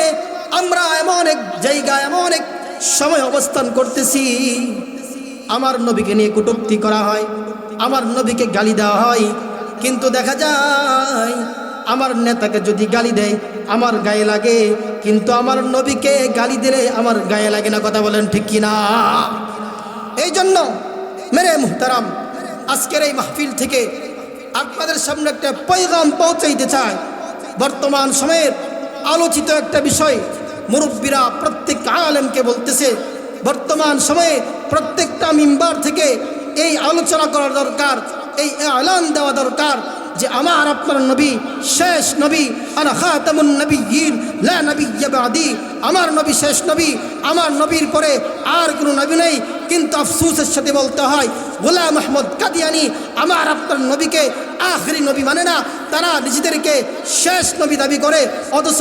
আমরা এমন এক জায়গায়, এমন এক সময় অবস্থান করতেছি, আমার নবীকে নিয়ে কটূক্তি করা হয়, আমার নবীকে গালি দেওয়া হয়, কিন্তু দেখা যায় আমার নেতাকে যদি গালি দেয় আমার গায়ে লাগে, কিন্তু আমার নবীকে গালি দিলে আমার গায়ে লাগে না। কথা বলেন ঠিক কিনা? এই জন্য মেরে মুহতারাম, আজকের এই মাহফিল থেকে আপনাদের সামনে একটা পয়গাম পৌঁছাইতে চাই। বর্তমান সময়ের আলোচিত একটা বিষয়, মুরব্বীরা প্রত্যেক আলেমকে বলতেছে, বর্তমান সময়ে প্রত্যেকটা মিম্বার থেকে এই আলোচনা করা দরকার, এই এলান দেওয়া দরকার যে আমার আপনার নবী শেষ নবী, আনা খাতামুন নবিয়্যিন লা নবিয়্যা বাদি, আমার নবী শেষ নবী, আমার নবীর পরে আর কোনো নবী নেই। কিন্তু আফসোসের সাথে বলতে হয়, গোলাম আহমদ কাদিয়ানি আমার আপনার নবীকে আখরি নবী মানে না, তারা নিজেদেরকে শেষ নবী দাবি করে, অথচ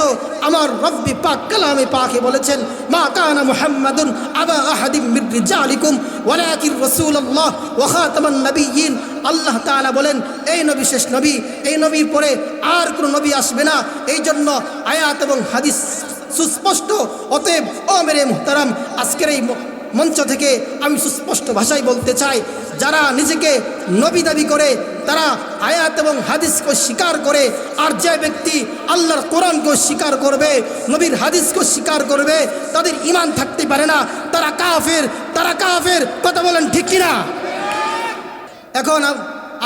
আমার রব্বি পাক কালামে পাকে বলেছেন, মা কানা মুহাম্মাদুন আবা আহাদিম মির রিজালিকুম ওয়ালাকিন রাসূলুল্লাহ ওয়া খাতামান নবিয়্যিন। আল্লাহ তাআলা বলেন, এই নবী শেষ নবী, এই নবীর পরে আর কোনো নবী আসবে না। এই জন্য আয়াত এবং হাদিস সুস্পষ্ট। অতএব ও মেরে মুহতারাম, আজকের এই মঞ্চ থেকে আমি সুস্পষ্ট ভাষায় বলতে চাই, যারা নিজেকে নবী দাবি করে, তারা আয়াত এবং হাদিসকে স্বীকার করে, আর যে ব্যক্তি আল্লাহর কোরআনকে স্বীকার করবে, নবীর হাদিসকে স্বীকার করবে, তাদের ঈমান থাকতে পারে না, তারা কাফের, তারা কাফের। কথা বলেন ঠিক কিনা? এখন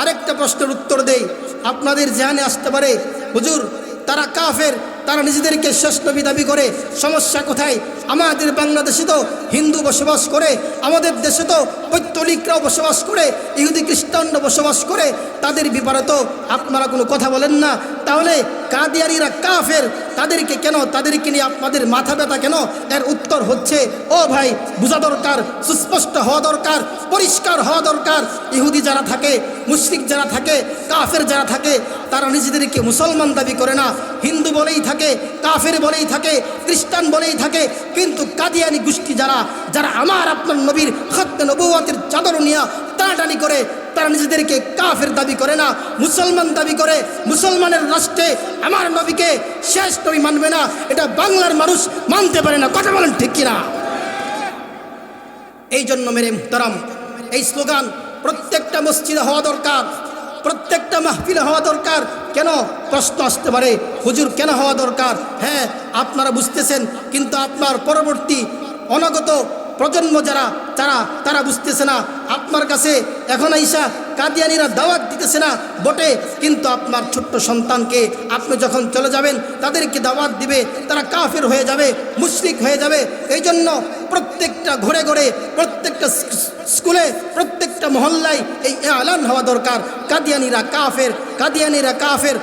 আরেকটা প্রশ্নের উত্তর দেই, আপনাদের জানে আসতে পারে, হুজুর তারা কাফের, তারা নিজেদেরকে শেষ নবী দাবি করে, সমস্যা কোথায়? আমাদের বাংলাদেশে তো হিন্দু বসবাস করে, আমাদের দেশে তো পৈতলিকরাও বসবাস করে, ইহুদি খ্রিস্টানরা বসবাস করে, তাদের ব্যাপারে তো আপনারা কোনো কথা বলেন না। তাহলে কাদিয়ানীরা কাফের, তাদেরকে কেন, তাদেরকে নিয়ে আপনাদের মাথা ব্যথা কেন? এর উত্তর হচ্ছে, ও ভাই, বোঝা দরকার, সুস্পষ্ট হওয়া দরকার, পরিষ্কার হওয়া দরকার। ইহুদি যারা থাকে, মুশরিক যারা থাকে, কাফের যারা থাকে, তারা নিজেদেরকে মুসলমান দাবি করে না, হিন্দু বলেই থাকে, কাফের বলেই থাকে, খ্রিস্টান বলেই থাকে। কিন্তু কাদিয়ানী গোষ্ঠী যারা, যারা আমার আপনার নবীর খাতমে নবুওয়াতের চাদর নিয়ে টানাটানি করে, তারা নিজেদেরকে কাফের দাবি করে না, মুসলমান দাবি করে। মুসলমানের রাষ্ট্রে আমার নবীকে শেষ নবী মানবে না, এটা বাংলার মানুষ মানতে পারে না। কথা বলেন ঠিক কিনা? এই জন্য মেরে মুহতারাম, এই স্লোগান প্রত্যেকটা মসজিদে হওয়া দরকার, প্রত্যেকটা মাহফিলে হওয়া দরকার। কেন? প্রশ্ন আসতে পারে, হুজুর কেন হওয়া দরকার? হ্যাঁ, আপনারা বুঝতেছেন, কিন্তু আপনার পরবর্তী অনাগত প্রজন্ম যারা, তারা বুঝতেছে না। আপনার কাছে এখন আইসা কাদিয়ানীরা দাওয়াত দিতেছে না বটে, কিন্তু আপনার ছোট্ট সন্তানকে আপনি যখন চলে যাবেন, তাদেরকে দাওয়াত দিবে, তারা কাফের হয়ে যাবে, মুশরিক হয়ে যাবে। এই জন্য প্রত্যেকটা ঘরে ঘরে, প্রত্যেকটা স্কুলে, প্রত্যেকটা প্রত্যেকটা মহল্লায় এই এলান হওয়া দরকার, কাদিয়ানিরা কাফের, কাদিয়ানিরা কাফের।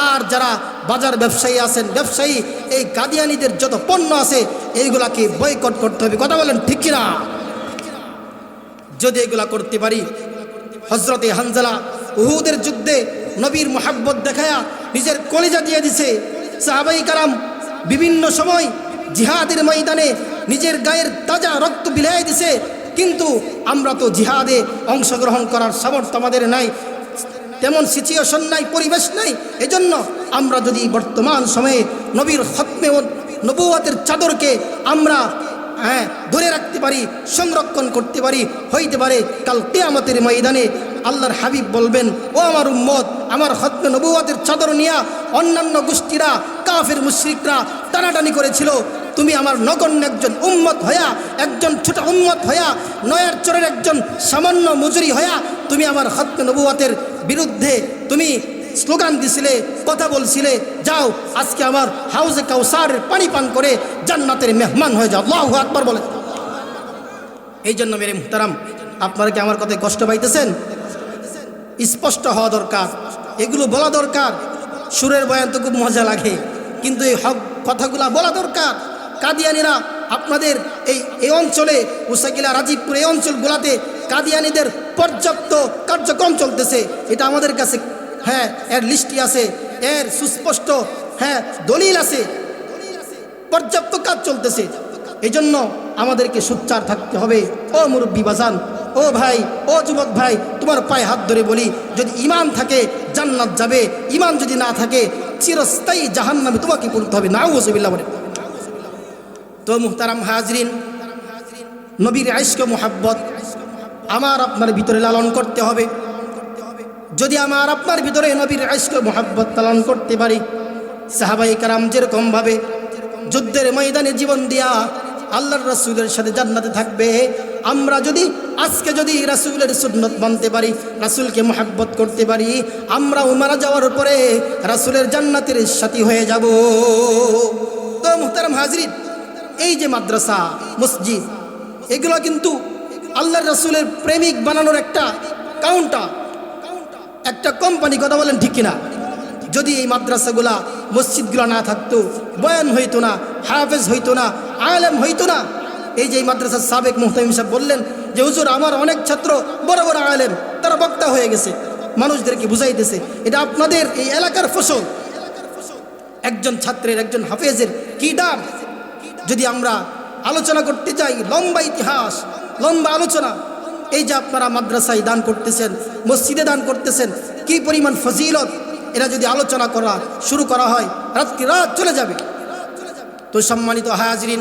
আর যারা বাজার ব্যবসায়ী আছেন, ব্যবসায়ী, এই কাদিয়ানিদের যত পণ্য আছে এইগুলাকে বয়কট করতে হবে। কথা বলেন ঠিক কিনা? যদি এগুলা করতে পারি, হজরতে হানজালা উহুদের যুদ্ধে নবীর মোহাব্বত দেখায়া নিজের কলিজা দিয়ে দিছে। সাহাবাই কারাম বিভিন্ন সময় জিহাদের ময়দানে নিজের গায়ের তাজা রক্ত বিলাই দিছে, কিন্তু আমরা তো জিহাদে অংশগ্রহণ করার সামর্থ্য আমাদের নাই, তেমন সিচুয়েশন নাই, পরিবেশ নাই। এজন্য আমরা যদি বর্তমান সময়ে নবীর খতমে ও নবুয়তের চাদরকে আমরা ধরে রাখতে পারি, সংরক্ষণ করতে পারি, হইতে পারে কাল কিয়ামতের ময়দানে আল্লাহর হাবিব বলবেন, ও আমার উম্মত, আমার খতমে নবুয়তের চাদর নিয়া অন্যান্য গোষ্ঠীরা কাফের মুশরিকরা টানাটানি করেছিল, তুমি আমার নগণ্য একজন উম্মত হইয়া, একজন ছোট উম্মত হইয়া, নয়ার চরের একজন সামান্য মজুরি হইয়া তুমি আমার খতমে নবুয়তের বিরুদ্ধে তুমি স্লোগান দিছিলে, কথা বলছিলে, যাও আজকে আমার হাউজে কাউসারের পানি পান করে জান্নাতের মেহমান হয়ে যাও। আল্লাহু আকবার বলে। এই জন্য মেরে মুহতারাম, আপনারা কি আমার কথায় কষ্ট পাইতেছেন? স্পষ্ট হওয়া দরকার, এগুলো বলা দরকার। সুরের বয়ান তো খুব মজা লাগে, কিন্তু এই হক কথাগুলা বলা দরকার। কাদিয়ানিরা আপনাদের এই অঞ্চলে, উসাকিলা, রাজীবপুর, এই অঞ্চলগুলাতে কাদিয়ানিদের পর্যাপ্ত কার্যক্রম চলতেছে। এটা আমাদের কাছে এর লিস্টি আছে, এর সুস্পষ্ট দলিল আছে, পর্যাপ্ত কাজ চলতেছে। এই জন্য আমাদেরকে সোচ্চার থাকতে হবে। ও মুরব্বী বাজান, ও ভাই, ও যুবক ভাই, তোমার পায়ে হাত ধরে বলি, যদি ঈমান থাকে জান্নাত যাবে, ঈমান যদি না থাকে চিরস্থায়ী জাহান্নামে তোমাকে পড়তে হবে। নাউযুবিল্লাহ বলে। তো মুহতারাম হাজরিন, নবীর ইশক মুহাব্বত আমার আপনার ভিতরে লালন করতে হবে। যদি আমার আপনার ভিতরে নবীর ইশক মুহাব্বত লালন করতে পারি, সাহাবায়ে কেরাম যেরকমভাবে যুদ্ধের ময়দানে জীবন দিয়া আল্লাহর রাসূলের সাথে জান্নাতে থাকবে, আমরা যদি আজকে যদি রাসূলের সুন্নত মানতে পারি, রাসূলকে মুহাব্বত করতে পারি, আমরাও মারা যাওয়ার পরে রাসূলের জান্নাতের সাথী হয়ে যাব। তো মুহতারাম হাজরিন, এই যে মাদ্রাসা, মসজিদ, এগুলো কিন্তু আল্লাহর রাসূলের প্রেমিক বানানোর একটা কাউন্টার, একটা কোম্পানি। কথা বলেন ঠিক কিনা? যদি এই মাদ্রাসাগুলা, মসজিদগুলো না থাকতো, বয়ান হইতো না, হাফেজ হইতো না, আলেম হইতো না। এই যে এই মাদ্রাসার সাবেক মুহতামিম সাহেব বললেন যে হুজুর, আমার অনেক ছাত্র বড় বড় আলেম, তারা বক্তা হয়ে গেছে, মানুষদেরকে বুঝাইতেছে। এটা আপনাদের এই এলাকার ফসল। একজন ছাত্রের, একজন হাফেজের কি দাম? যদি আমরা আলোচনা করতে চাই, লম্বা ইতিহাস, লম্বা আলোচনা। এই যে আপনারা মাদ্রাসায় দান করতেছেন, মসজিদে দান করতেছেন, কি পরিমাণ ফজিলত, এরা যদি আলোচনা করা শুরু করা হয় রাত চলে যাবে। তো সম্মানিত হাজরিন,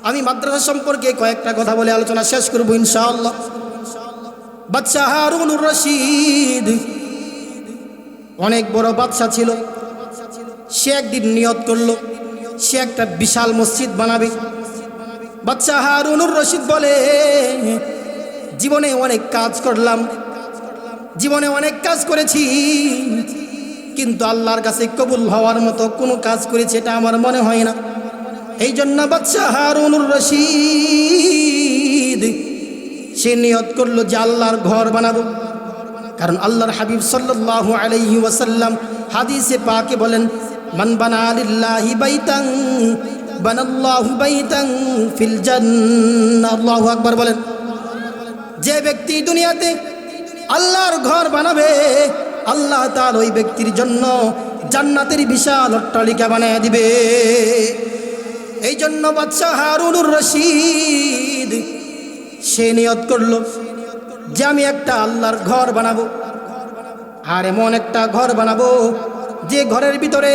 আমি মাদ্রাসা সম্পর্কে কয়েকটা কথা বলে আলোচনা শেষ করব ইনশাআল্লাহ। বাদশাহ হারুনুর রশিদ অনেক বড় বাদশাহ ছিল। সে একদিন নিয়ত করলো সে একটা বিশাল মসজিদ বানাবে। বাদশাহ হারুনুর রশিদ বলে, জীবনে অনেক কাজ করলাম, জীবনে অনেক কাজ করেছি, কিন্তু আল্লাহর কাছে কবুল হওয়ার মতো কোনো কাজ করেছে এটা আমার মনে হয় না। এই জন্য বাদশাহ হারুনুর রশিদ সে নিয়ত করলো যে আল্লাহর ঘর বানাবো। কারণ আল্লাহর হাবিব সাল্লাল্লাহু আলাইহি ওয়াসাল্লাম হাদিসে পাকে বলেন, মান বানা লিল্লাহি বাইতান বানাল্লাহু বাইতান ফিল জান্নাহ। আল্লাহু আকবার বলেন। যে ব্যক্তি দুনিয়াতে আল্লাহর ঘর বানাবে, আল্লাহ তাআলা ওই ব্যক্তির জন্য জান্নাতের বিশাল অট্টালিকা বানিয়ে দিবে। এই জন্য বাদশাহ হারুনুর রশিদ সে নিয়ত করলো যে আমি একটা আল্লাহর ঘর বানাবো, আর এমন একটা ঘর বানাবো যে ঘরের ভিতরে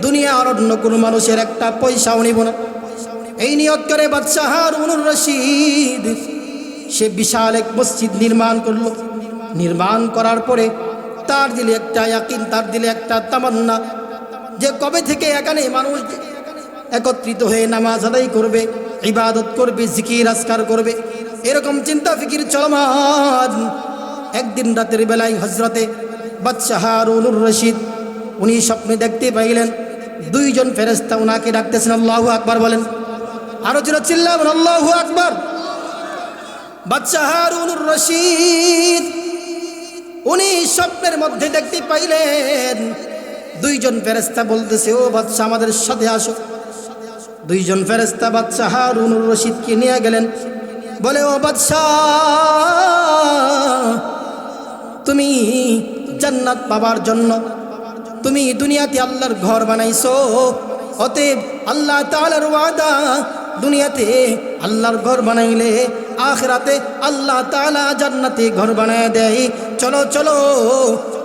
দুনিয়ার অন্য কোনো মানুষের একটা পয়সাও নিব না। এই নিয়ত করে বাদশাহ হারুনুর রশিদ সে বিশাল এক মসজিদ নির্মাণ করলো। নির্মাণ করার পরে তার দিলে একটা ইয়াকিন, তার দিলে একটা তামান্না যে কবে থেকে এখানে মানুষ একত্রিত হয়ে নামাজ আদায় করবে, ইবাদত করবে, জিকির আজকার করবে, এরকম চিন্তা ফিকির চলমান। একদিন রাতের বেলায় হজরতে বাদশাহ হারুনুর রশিদ উনি স্বপ্নে দেখতে পাইলেন দুইজন ফেরেশতা ওনাকে ডাকতেছেন। আল্লাহু আকবার বলেন। আরো জোরে চিল্লাবেন আল্লাহু আকবার। বাদশা হারুনুর রশিদ উনি স্বপ্নের মধ্যে দেখতে পাইলেন দুইজন ফেরেশতা বলতেছে, ও বাদশা আমাদের সাথে আসো। দুইজন ফেরেশতা বাদশা হারুনুর রশিদকে নিয়ে গেলেন। বলে, ও বাদশা, তুমি জান্নাত পাবার জন্য তুমি দুনিয়াতে আল্লাহর ঘর বানাইছো, অতএব আল্লাহ তাআলার ওয়াদা, দুনিয়াতে আল্লাহর ঘর বানাইলে আখিরাতে আল্লাহ তাআলা জান্নাতে ঘর বানায় দেয়। চলো চলো,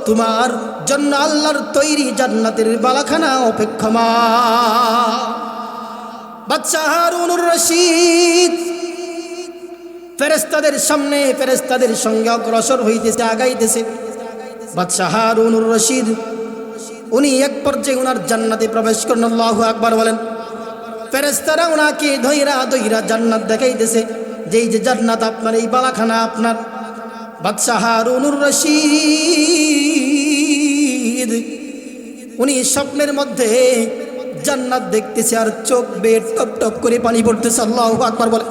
তোমার জন্য আল্লাহর তৈরি জান্নাতের বালাখানা অপেক্ষমান। বাদশা হারুনুর রশিদ ফেরেশতাদের সামনে ফেরেশতাদের সঙ্গে অগ্রসর হইতেছে, আগাইতেছে। বাদশা হারুনুর রশিদ উনি এক পর্যায়ে উনার জান্নাতে প্রবেশ করেন। আল্লাহু আকবার বলেন। ফেরেশতারা উনাকে ধইরা ধইরা জান্নাত দেখাইতেছে, যেই যে জান্নাত আপনার, এই বালাখানা আপনার। বাদশা হারুনুর রশিদ উনি স্বপ্নের মধ্যে জান্নাত দেখতেছে আর চোখ বেয়ে টপ টপ করে পানি পড়তেছে। আল্লাহু আকবার বলে।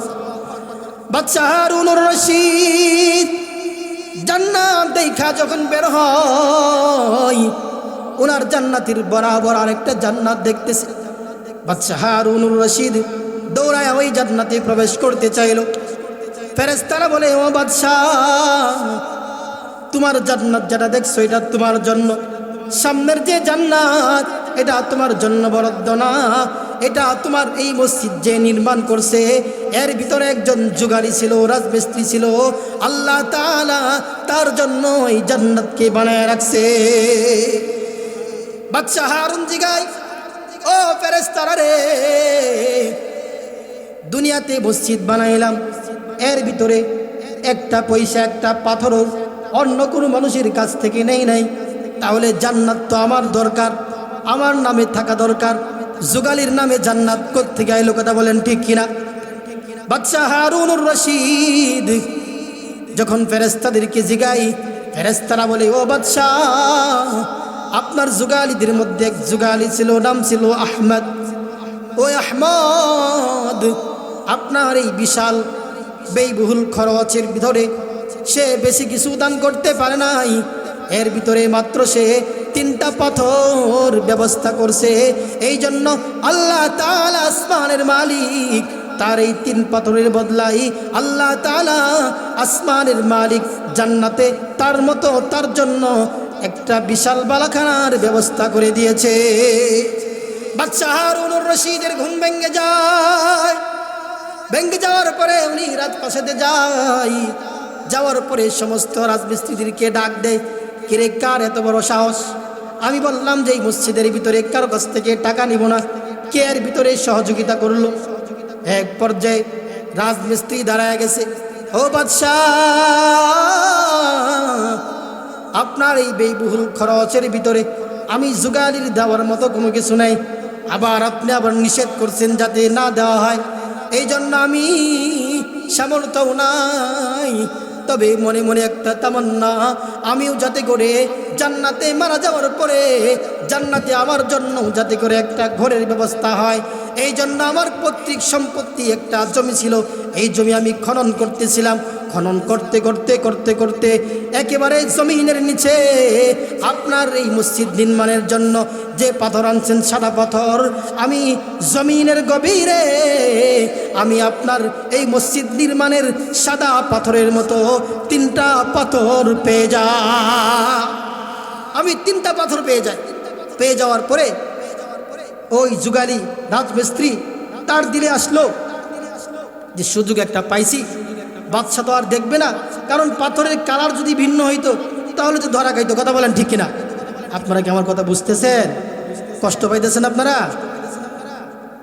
বাদশা হারুনুর রশিদ জান্নাত দেখা যখন বের হয়, ওনার জান্নাতের বরাবর আরেকটা জান্নাত দেখতেছে। বাদশা হারুনুর রশিদ দৌড়ায় ওই জান্নাতে প্রবেশ করতে চাইল। ফেরেশতারা বলে, ও বাদশা, তোমার জান্নাত যেটা দেখছো এটা তোমার জন্য, সামনের যে জান্নাত এটা তোমার জন্য বরাদ্দ না, এটা তোমার এই মসজিদ যে নির্মাণ করছে এর ভিতরে একজন যুগালী ছিল, রাজমিস্ত্রি ছিল, আল্লাহ তাআলা তার জন্য এই জান্নাতকে বানায় রাখছে। বাদশা হারুন জিগায়, ও ফেরেশতারা রে, দুনিয়াতে মসজিদ বানাইলাম, এর ভিতরে একটা পয়সা একটা পাথরও অন্য কোনো মানুষের কাছ থেকে নেই নাই, তাহলে জান্নাত তো আমার দরকার, আমার নামে থাকা দরকার। যুগালীর নামে জান্নাত কোত্থেকে আইলো? কথা বলেন ঠিক কিনা? বাদশা হারুনুর রশিদ যখন ফেরেশতাদেরকে জিগাই, ফেরেশতারা বলে, ও বাদশা, আপনার যুগালীদের মধ্যে এক যুগালী ছিল, নাম ছিল আহমদ। ওই আহমদ আপনার এই বিশাল ব্যয়বহুল খরচের ভিতরে সে বেশি কিছু দান করতে পারে নাই, এর ভিতরে মাত্র সে 3টা পাথর ব্যবস্থা করছে। এই জন্য আল্লাহ তাআলা আসমানের মালিক, তার এই 3 পাথরের বদলাই আল্লাহ তাআলা আসমানের মালিক জান্নাতে তার মতো তার জন্য একটা বিশাল বালাখানার ব্যবস্থা করে দিয়েছে। বাদশা হারুনুর রশিদের ঘুম ভেঙে যায়। ভেঙে যাওয়ার পরে উনি রাজপ্রাসাদে যাওয়ার পরে সমস্ত রাজমিস্ত্রিদেরকে ডাক দেয়, কিরে, কার এত বড় সাহস? আমি বললাম যে এই মসজিদের ভিতরে কারো কাছ থেকে টাকা নিব না, কে এর ভিতরে সহযোগিতা করলো? এক পর্যায়ে রাজমিস্ত্রি দাঁড়ায় গেছে, ও বাদশা, আপনার এই ব্যয়বহুল খরচের ভিতরে আমি যুগালীর দেওয়ার মতো কোনো কিছু নাই, আবার আপনি আবার নিষেধ করছেন যাতে না দেওয়া হয়, এই জন্য আমি সামর্থ্য নাই, তবে মনে মনে একটা তামান্না, আমিও যাতে করে জান্নাতে মারা যাওয়ার পরে জান্নাতে আমার জন্য যাতে করে একটা ঘরের ব্যবস্থা হয়, এই জন্য আমার পৈতৃক সম্পত্তি একটা জমি ছিল, এই জমি আমি খনন করতেছিলাম। খনন করতে করতে করতে করতে একেবারে জমিনের নিচে আপনার এই মসজিদ নির্মাণের জন্য যে পাথর আনছেন, সাদা পাথর, আমি জমিনের গভীরে আমি আপনার এই মসজিদ নির্মাণের সাদা পাথরের মতো 3টা পাথর পেয়ে যাই। আমি 3টা পাথর পেয়ে যাই। পেয়ে যাওয়ার পরে ওই যুগালী রাজমিস্ত্রি তার দিলে আসলো যে সুযোগ একটা পাইছি, বাদশা তো আর দেখবে না, কারণ পাথরের কালার যদি ভিন্ন হইতো তাহলে তো ধরা খাইতো। কথা বলেন ঠিক কিনা? আপনারা কি আমার কথা বুঝতেছেন? কষ্ট পাইতেছেন আপনারা?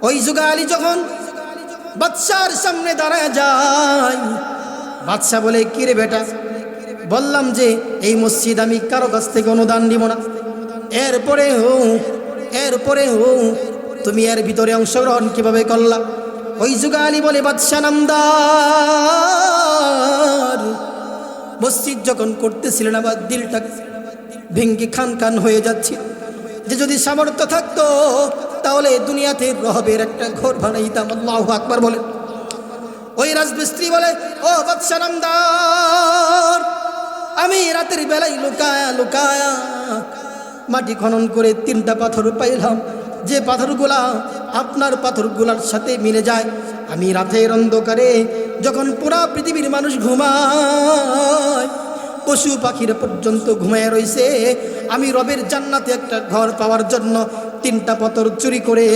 ওই যুগালী যখন বাদশার সামনে দাঁড়ায় যায়, বাদশা বলে, কি রে বেটা, বললাম যে এই মসজিদ আমি কারো কাছ থেকে অনুদান দিব না, এরপরেও তুমি এর ভিতরে অংশগ্রহণ কিভাবে করলা? ওই যুগালী বলে, বাদশা নামদার, মসজিদ যখন করতেছিলেন আবার দিলটা ভেঙ্গে খান খান হয়ে যাচ্ছে, যে যদি সামর্থ্য থাকতো তাহলে দুনিয়াতে রহবের একটা ঘর বানাইতাম। আল্লাহু আকবার বলে। ওই রাজমিস্ত্রি বলে, ও বাদশা নামদার, আমি রাতের বেলায় লুকায়া লুকায়া মাটি খনন করে 3টা পাথর পাইলাম, যে পাথরগুলা আপনার পাথরগুলার সাথে মিলে যায়। আমি রাতের অন্ধকারে যখন পুরা পৃথিবীর মানুষ ঘুমায়, পশু পাখিরা পর্যন্ত ঘুমায় রয়েছে, আমি রবের জান্নাতে একটা ঘর পাওয়ার জন্য 3টা পাথর চুরি করে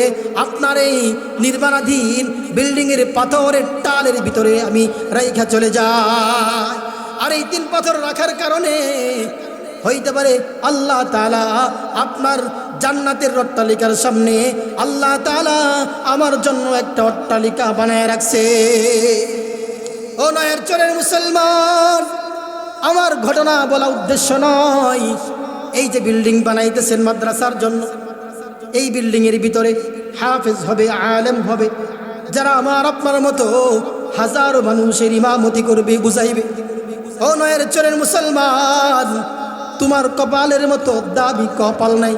আপনার এই নির্মাণাধীন বিল্ডিংয়ের পাথরের টালের ভিতরে আমি রাইখা চলে যাই। আর এই 3 পাথর রাখার কারণে হইতে পারে আল্লাহ তাআলা আপনার জান্নাতের অট্টালিকার সামনে আল্লাহ তাআলা আমার জন্য একটা অট্টালিকা বানায় রাখছে। ও নয়ের চরের মুসলমান, আমার ঘটনা বলা উদ্দেশ্য নয়। এই যে বিল্ডিং বানাইতেছেন মাদ্রাসার জন্য, এই বিল্ডিংয়ের ভিতরে হাফেজ হবে, আলেম হবে, যারা আমার আপনার মতো হাজারো মানুষের ইমামতি করবে, বুঝাইবে। ও নয়ের চরের মুসলমান, তোমার কপালের মতো দামি কপাল নাই।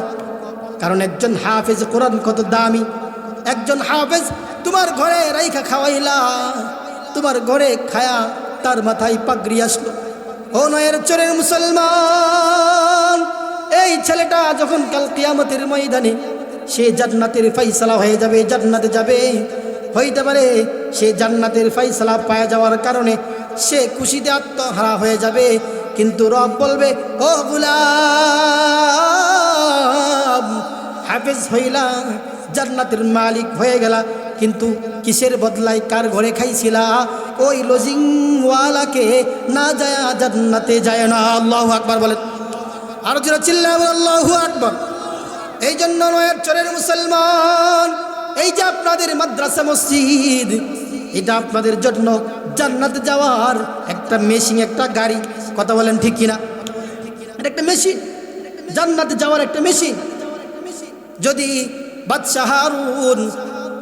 কারণ একজন হাফেজ কোরআন কত দামি। একজন হাফেজ তোমার ঘরে রাইখা খাওয়াইলা, তোমার ঘরে খায়া তার মাথায় পাগড়ি আসলো। ও নয়ের চরের মুসলমান, এই ছেলেটা যখন কাল কিয়ামতের ময়দানে সে জান্নাতের ফয়সালা হয়ে যাবে, জান্নাতে যাবে, হইতে পারে সে জান্নাতের ফয়সালা পায় যাওয়ার কারণে সে খুশিতে আত্মহারা হয়ে যাবে। কিন্তু রব বলবে, ও গোলাম, হাফেজ হইলা, জান্নাতের মালিক হয়ে গেলা, কিন্তু কিসের বদলায় কার ঘরে খাইছিলা? ওই লজিংওয়ালাকে না যায় জান্নাতে যায় না। আল্লাহু আকবার বলেন, আর যারা চিল্লায় বলেন আল্লাহু আকবার। এই জন্য নয়ের চরের মুসলমান, এই যে আপনাদের মাদ্রাসা মসজিদ, এটা আপনাদের জন্য জান্নাতে যাওয়ার একটা মেশিন, একটা গাড়ি। কথা বলেন ঠিক কিনা? এটা একটা মেশিন, জান্নাতে যাওয়ার একটা মেশিন। যদি বাদশা হারুন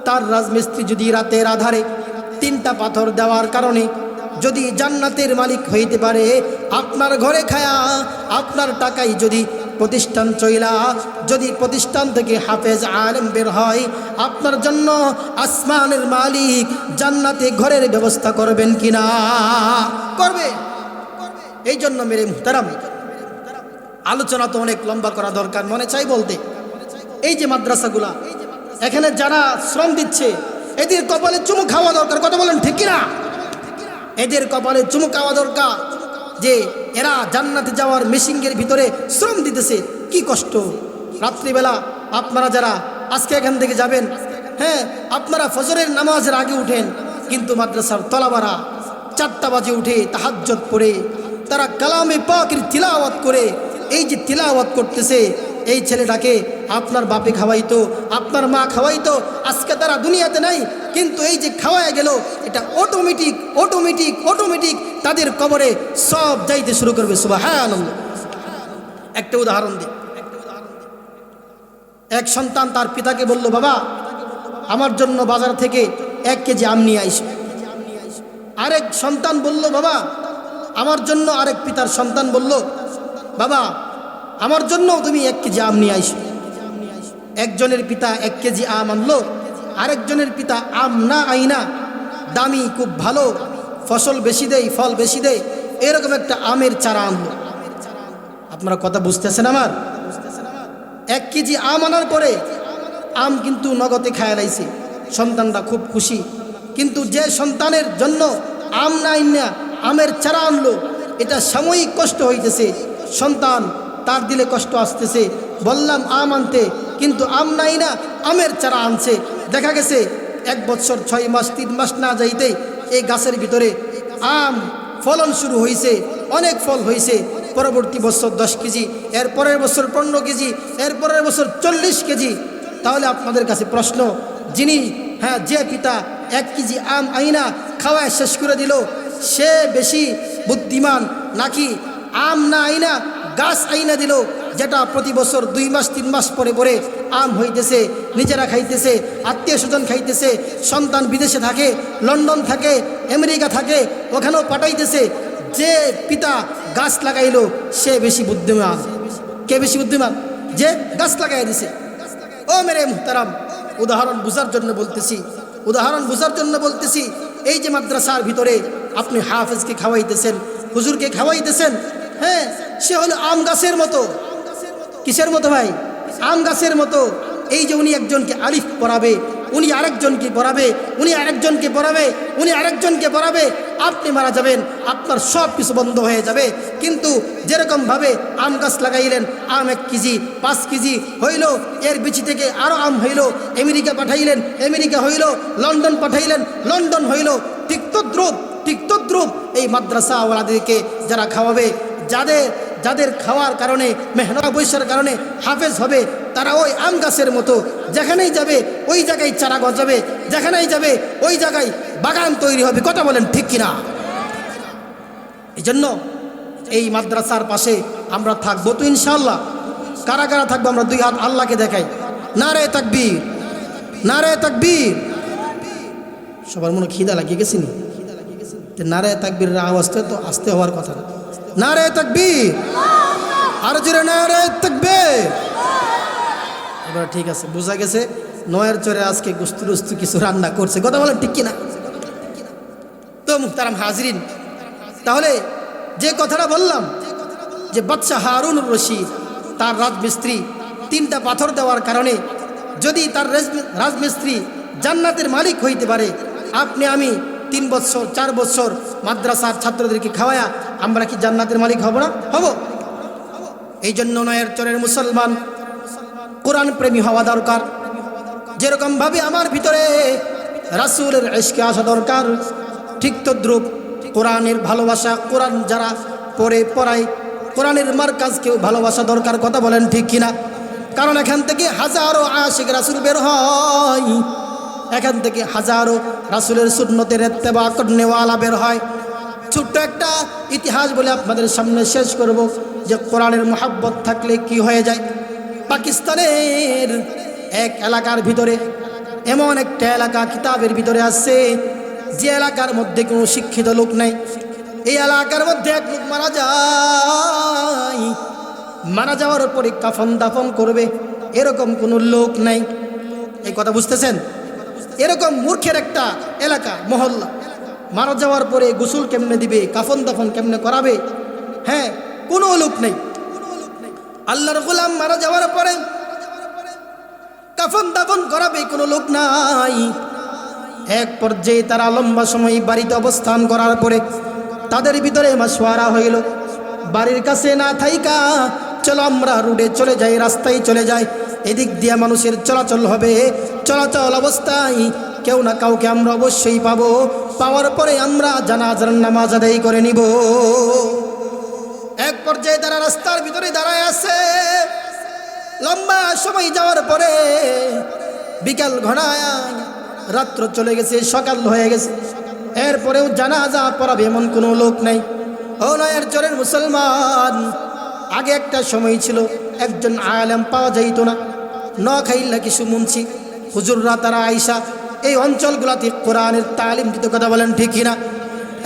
তার রাজমিস্ত্রি যদি রাতের আধারে 3টা পাথর দেওয়ার কারণে যদি জান্নাতের মালিক হইতে পারে, আপনার ঘরে খায়া আপনার টাকায় যদি প্রতিষ্ঠান চইলা, যদি প্রতিষ্ঠান থেকে হাফেজ আলেম বের হয়, আপনার জন্য আসমানের মালিক জান্নাতে ঘরের ব্যবস্থা করবেন কিনা? করবে। এই জন্য মেরে মুহতারাম, আলোচনা তো অনেক লম্বা করা দরকার, মনে চাই বলতে। এই যে মাদ্রাসাগুলা, এখানে যারা শ্রম দিচ্ছে, এদের কপালে চুমু খাওয়া দরকার। কথা বলেন ঠিক কিনা? এদের কপালে চুমু খাওয়া দরকার যে এরা জান্নাতে যাওয়ার মেশিনের ভিতরে শ্রম দিতেছে। কি কষ্ট! রাত্রিবেলা আপনারা যারা আজকে এখান থেকে যাবেন, হ্যাঁ, আপনারা ফজরের নামাজের আগে উঠেন, কিন্তু মাদ্রাসার তলাবারা 4টা বাজে উঠে তাহাজ্জুদ পড়ে তারা কালামে পাকের তিলাওয়াত করে, এই যে তিলাওয়াত করতেছে, এই ছেলেটাকে আপনার বাপে খাওয়াইতো, আপনার মা খাওয়াইতো, আজকে তারা দুনিয়াতে নাই, কিন্তু এই যে খাওয়ায় গেল, এটা অটোমেটিক অটোমেটিক অটোমেটিক তাদের কবরে সব যাইতে শুরু করবে। সুবহানাল্লাহ। একটা উদাহরণ দিই। এক সন্তান তার পিতাকে বলল, বাবা, আমার জন্য বাজার থেকে 1 কেজি আম নিয়ে আইসো। আরেক সন্তান বলল, বাবা, আমার জন্য। আরেক পিতার সন্তান বলল, বাবা, আমার জন্য তুমি 1 কেজি আম নিয়ে আইসো। একজনের পিতা 1 কেজি আম আনলো, আরেকজনের পিতা আম না আইনা দামি, খুব ভালো, ফসল বেশি দেয়, ফল বেশি দেয়, এরকম একটা আমের চারা আনলো। আপনারা কথা বুঝতেছেন আমার? 1 কেজি আম আনার পরে আম কিন্তু নগদে খায় লাইছে, সন্তানরা খুব খুশি। কিন্তু যে সন্তানের জন্য আম না আইনা আমের চারা আনলো, এটা সাময়িক কষ্ট হইতেছে, সন্তান তার দিলে কষ্ট আসতেছে। বললাম আম আনতে, কিন্তু আম নাই না, আমের চারা আনছে। দেখা গেছে 1 বছর 6 মাস 3 মাস না যাইতেই এই গাছের ভিতরে আম ফলন শুরু হয়েছে, অনেক ফল হয়েছে। পরবর্তী বছর 10 কেজি, এর পরের বছর 15 কেজি, এর পরের বছর 40 কেজি। তাহলে আপনাদের কাছে প্রশ্ন, যিনি যে পিতা 1 কেজি আম আইনা খাওয়ায় শেষ করে দিল, সে বেশি বুদ্ধিমান, নাকি আম না আইনা গাছ আইনা দিল, যেটা প্রতি বছর 2 মাস 3 মাস পরে পরে আম হইতেছে, নিজেরা খাইতেছে, আত্মীয় স্বজন খাইতেছে, সন্তান বিদেশে থাকে, লন্ডন থাকে, আমেরিকা থাকে, ওখানেও পাঠাইতেছে। যে পিতা গাছ লাগাইলো সে বেশি বুদ্ধিমান। কে বেশি বুদ্ধিমান? যে গাছ লাগাই দিছে। ও মেরে মুহতারাম, উদাহরণ বুঝার জন্য বলতেছি, উদাহরণ বুঝার জন্য বলতেছি। এই যে মাদ্রাসার ভিতরে আপনি হাফেজকে খাওয়াইতেছেন, হুজুরকে খাওয়াইতেছেন, হ্যাঁ, সে হলো আম গাছের মতো। কিসের মতো ভাই? আম গাছের মতো। এই যে উনি একজনকে আলিফ পড়াবে, উনি আরেকজনকে পড়াবে, উনি আরেকজনকে পড়াবে, উনি আরেকজনকে পড়াবে, আপনি মারা যাবেন, আপনার সব কিছু বন্ধ হয়ে যাবে। কিন্তু যেরকমভাবে আম গাছ লাগাইলেন, আম 1 কেজি 5 কেজি হইল, এর বিচি থেকে আরও আম হইল, আমেরিকা পাঠাইলেন, আমেরিকা হইল, লন্ডন পাঠাইলেন, লন্ডন হইল। ঠিক তদ্রুপ এই মাদ্রাসাওয়ালাদেরকে যারা খাওয়াবে, যাদের খাওয়ার কারণে, মেহনত বৈশার কারণে হাফেজ হবে, তারা ওই আম গাছের মতো, যেখানেই যাবে ওই জায়গায় চারা গজাবে, যেখানেই যাবে ওই জায়গায় বাগান তৈরি হবে। কথা বলেন ঠিক কিনা? এই জন্য এই মাদ্রাসার পাশে আমরা থাকবো তো ইনশাআল্লাহ। কারা কারা থাকবো? আমরা 2 হাত আল্লাহকে দেখাই। নারে তাকবীর, নারে তাকবীর। সবার মনে খিদা লাগিয়ে গেছে নি? নারে তাকবীরের আওয়াজটা তো আস্তে হওয়ার কথা। নারে তাকবীর, আর জোরে নারে তাকবীর। এবার ঠিক আছে, বোঝা গেছে নয়ের চরে আজকে গুস্তু কিছু রান্না করছে। কথা বলেন ঠিক কিনা? তো মুহতারাম হাজরিন, তাহলে যে কথাটা বললাম যে বাদশাহ হারুনুর রশিদ তার রাজমিস্ত্রি 3টা পাথর দেওয়ার কারণে যদি তার রাজমিস্ত্রি জান্নাতের মালিক হইতে পারে, আপনি আমি 3 বছর 4 বছর মাদ্রাসার ছাত্রদেরকে খাওয়ায়া আমরা কি জান্নাতের মালিক হব না? হব। এই জন্য নয়ের চরের মুসলমান কোরআন প্রেমী হওয়া দরকার। যেরকমভাবে আমার ভিতরে রাসূলের ইশকে আসা দরকার, ঠিক তদ্রুপ কোরআনের ভালোবাসা, কোরআন যারা পড়ায় কোরআনের মার্কাজকেও ভালোবাসা দরকার। কথা বলেন ঠিক কিনা? কারণ এখান থেকে হাজারো আশিক রাসূল বের হয়, এখান থেকে হাজারো রাসূলের সুন্নতের ইত্তেবা করনেওয়ালা বের হয়। ছোট্ট একটা ইতিহাস বলে আপনাদের সামনে শেষ করব যে কোরআনের মহব্বত থাকলে কি হয়ে যায়। পাকিস্তানের এক এলাকার ভিতরে এমন একটা এলাকা কিতাবের ভিতরে আছে, যে এলাকার মধ্যে কোনো শিক্ষিত লোক নাই। এই এলাকার মধ্যে এক লোক মারা যায়, মারা যাওয়ার পরে কাফন দাফন করবে এরকম কোনো লোক নাই। এই কথা বুঝতেছেন? এরকম মূর্খের একটা এলাকা, মহল্লা। মারা যাওয়ার পরে গোসল কেমনে দিবে, কাফন দাফন কেমনে করাবে, হ্যাঁ, কোনো লোক নেই। আল্লাহর গোলাম মারা যাওয়ার পরে কাফন দাফন করাবে কোনো লোক নাই। এক পর্যায়ে তারা লম্বা সময় বাড়িতে অবস্থান করার পরে তাদের ভিতরে মাশওয়ারা হইল, বাড়ির কাছে না থাইকা চলো আমরা রোডে চলে যাই, রাস্তায় চলে যাই, এদিক দিয়ে মানুষের চলাচল হবে, চলাচল অবস্থায় কেউ না কাউকে আমরা অবশ্যই পাবো, পাওয়ার পরে আমরা জানাজার নামাজ আদায় করে নিব। এক পর্যায়ে তারা রাস্তার ভিতরে দাঁড়ায় আছে। লম্বা সময় যাওয়ার পরে বিকাল ঘনায় রাত্র চলে গেছে, সকাল হয়ে গেছে, এরপরেও জানাজা পড়াবে এমন কোনো লোক নাই। ও নয়ের চরের মুসলমান, আগে একটা সময় ছিল একজন আলেম পাওয়া যাইত না, খাইল্লা কিছু মুন্সি হুজুররা তারা আইসা এই অঞ্চলগুলাতে কোরআনের তালিম দিতে। কথা বলেন ঠিক কিনা?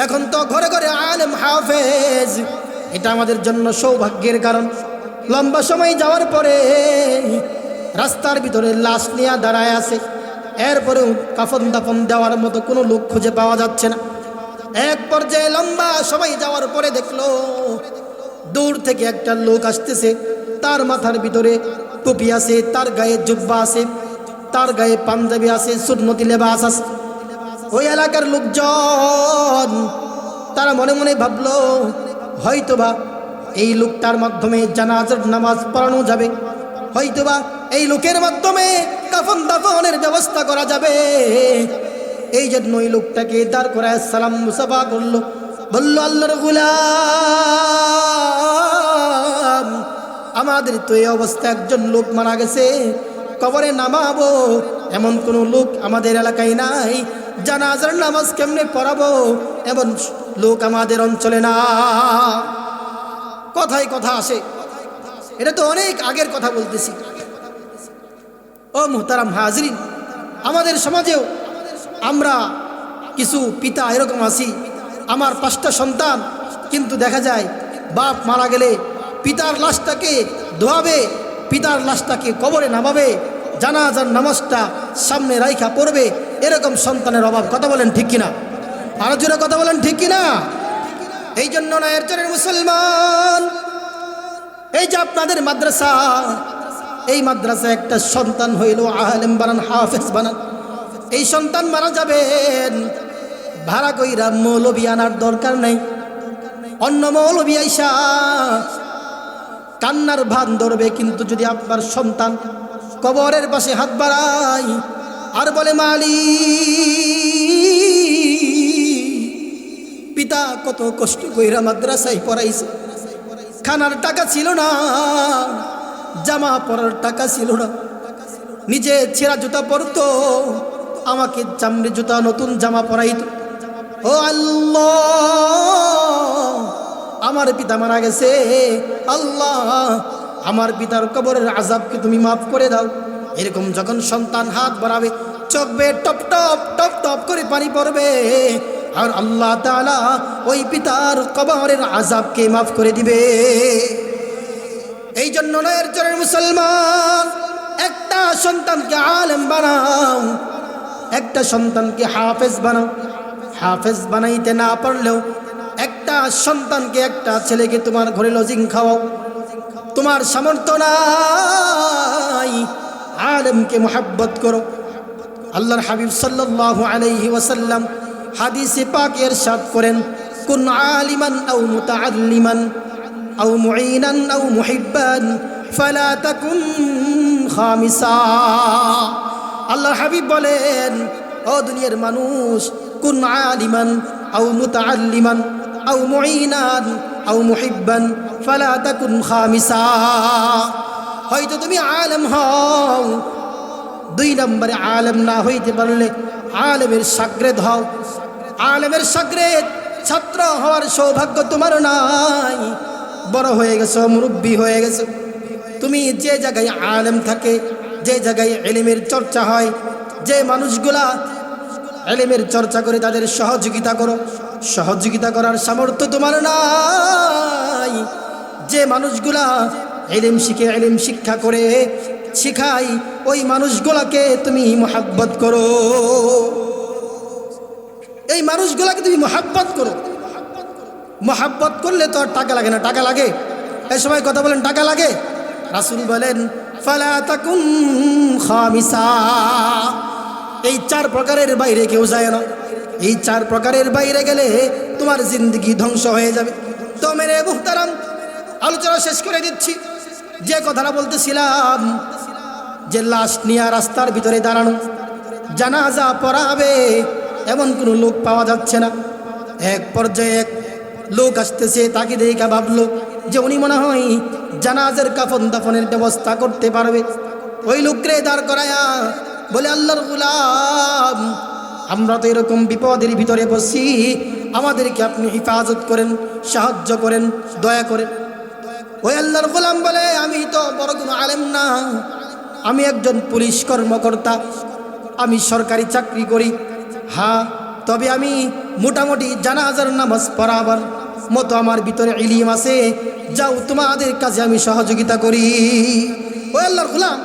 এখন তো ঘরে ঘরে আলেম হাফেজ, এটা আমাদের জন্য সৌভাগ্যের কারণ। লম্বা সময় যাওয়ার পরে রাস্তার ভিতরে লাশ নিয়ে দাঁড়ায় আছে, এরপরেও কাফন দাফন দেওয়ার মতো কোনো লোক খুঁজে পাওয়া যাচ্ছে না। এক পর্যায়ে লম্বা সময় যাওয়ার পরে দেখলো দূর থেকে একটা লোক আসতেছে, তার মাথার ভিতরে টুপি আছে, তার গায়ে জুব্বা আছে, তার গায়ে পাঞ্জাবি আছে, সুন্নতি লেবাস আছে। ওই এলাকার লোকজন তারা মনে মনে ভাবলো হয়তোবা এই লোকটার মাধ্যমে জানাজার নামাজ পড়ানো যাবে, হয়তোবা এই লোকের মাধ্যমে কাফন দাফনের ব্যবস্থা করা যাবে। এই জন্য ওই লোকটাকে দাঁড় করায় সালাম মুসাফা করলো, বলল আল্লাহর গোলাম, আমাদের তো এই অবস্থা, একজন লোক মারা গেছে, কবরে নামাবো এমন কোনো লোক আমাদের এলাকায় নাই, জানাজার নামাজ কেমনে পড়াবো এমন লোক আমাদের অঞ্চলে না। কথায় কথা আসে, এটা তো অনেক আগের কথা বলতেছি। ও মুহতারাম হাজরিন, আমাদের সমাজেও আমরা কিছু পিতা এরকম আছি, আমার 5টা সন্তান, কিন্তু দেখা যায় বাপ মারা গেলে পিতার লাশটাকে ধোয়াবে, পিতার লাশটাকে কবরে নামাবে, জানাজার নামাজটা সামনে রাইখা পড়বে, এরকম সন্তানের অভাব। কথা বলেন ঠিক কিনা? আরো জোরে কথা বলেন ঠিক কিনা? এই জন্য নয়ের চরের মুসলমান, এই যে আপনাদের মাদ্রাসা, এই মাদ্রাসা একটা সন্তান হইল আলেম বানান, হাফেজ বানান। এই সন্তান মারা যাবেন, ভাড়া কইরা মৌলবি আনার দরকার নাই। অন্য মৌলবি আইসা কান্নার ভান ধরবে, কিন্তু যদি আপনার সন্তান কবরের পাশে হাত বাড়ায় আর বলে মালিক, পিতা কত কষ্ট কইরা মাদ্রাসায় পড়াইছে, খানার টাকা ছিল না, জামা পরার টাকা ছিল না, নিজে ছেঁড়া জুতা পরতো, আমাকে চামড়ি জুতা নতুন জামা পরাইতো। ও আল্লাহ, আমার পিতা মারা গেছে, আল্লাহ আমার পিতার কবরের আযাবকে তুমি মাফ করে দাও। এরকম যখন সন্তান হাত বাড়াবে, চোখ বেয়ে টপ টপ টপ টপ করে পানি পড়বে, আর আল্লাহ তাআলা ওই পিতার কবরের আযাবকে মাফ করে দিবে। এই জন্য নয়ের চরের মুসলমান, একটা সন্তানকে আলেম বানাও, একটা সন্তানকে হাফেজ বানাও। হাফেজ বানাইতে না পারলেও একটা সন্তানকে, একটা ছেলেকে তোমার ঘরে লজিং খাওয়াও। তোমার সামর্থ্য নাই, আলেমকে মুহাব্বত করো। আল্লাহর হাবিব সাল্লাল্লাহু আলাইহি ওয়াসাল্লাম হাদিসে পাকে ইরশাদ করেন, কুন আলিমান আও মুতাআল্লিমান আও মুঈনান আও মুহিব্বান ফালা তাকুন খামিসা। আল্লাহর হাবিব বলেন, ও দুনিয়ার মানুষ, কুন আলিমান আও মুতাআল্লিমান আও মুঈনান আও মুহিব্বান ফালা তাকুন খামিসা। হয়তো তুমি আলেম হও, 2 নম্বরে আলেম না হইতে পারলে আলেমের শাগরেদ হও। আলেমের শাগরেদ, ছাত্র হওয়ার সৌভাগ্য তোমার নাই। বড় হয়ে গেছো, মুরব্বী হয়ে গেছো, তুমি যে জায়গায় আলেম থাকে, যে জায়গায় ইলমের চর্চা হয়, যে মানুষগুলা ইলমের চর্চা করে তাদের সহযোগিতা করো। সহযোগিতা করার সামর্থ্য তোমার নাই। যে মানুষগুলা ইলম শিখে, ইলম শিক্ষা করে শিখাই, ওই মানুষগুলাকে তুমি মুহাব্বত করো। এই মানুষগুলাকে তুমি মুহাব্বত করো। মুহাব্বত করলে তো আর টাকা লাগে না, টাকা লাগে? এই সময় কথা বলেন, টাকা লাগে? রাসূল বলেন, ফালা তাকুন খামিসা। এই 4 প্রকারের বাইরে কেউ যায় না। এই 4 প্রকারের বাইরে গেলে তোমার জিন্দগি ধ্বংস হয়ে যাবে। তো মেরে মুহতারাম, আলোচনা শেষ করে দিচ্ছি। যে কথাটা বলতেছিলাম, যে লাশ নিয়ে রাস্তার ভিতরে দাঁড়ানো, জানাজা পড়াবে এমন কোনো লোক পাওয়া যাচ্ছে না। এক পর্যায়ে এক লোক আসতেছে, তাকে দেখে ভাবলো যে উনি মনে হয় জানাজার কাফন দাফনের ব্যবস্থা করতে পারবে। ওই লোকরে দাঁড় করায়া বলে, আল্লাহর গোলাম, আমরা তো এরকম বিপদের ভিতরে বসি, আমাদেরকে আপনি হেফাজত করেন, সাহায্য করেন, দয়া করেন। ওই আল্লাহর গোলাম বলে, আমি তো বড় কোনো আলেম না, আমি একজন পুলিশ কর্মকর্তা, আমি সরকারি চাকরি করি। হ্যাঁ, তবে আমি মোটামুটি জানাজার নামাজ পড়াবার মতো আমার ভিতরে ইলম আছে, যাও তোমাদের কাছে আমি সহযোগিতা করি। ওই আল্লাহর গোলাম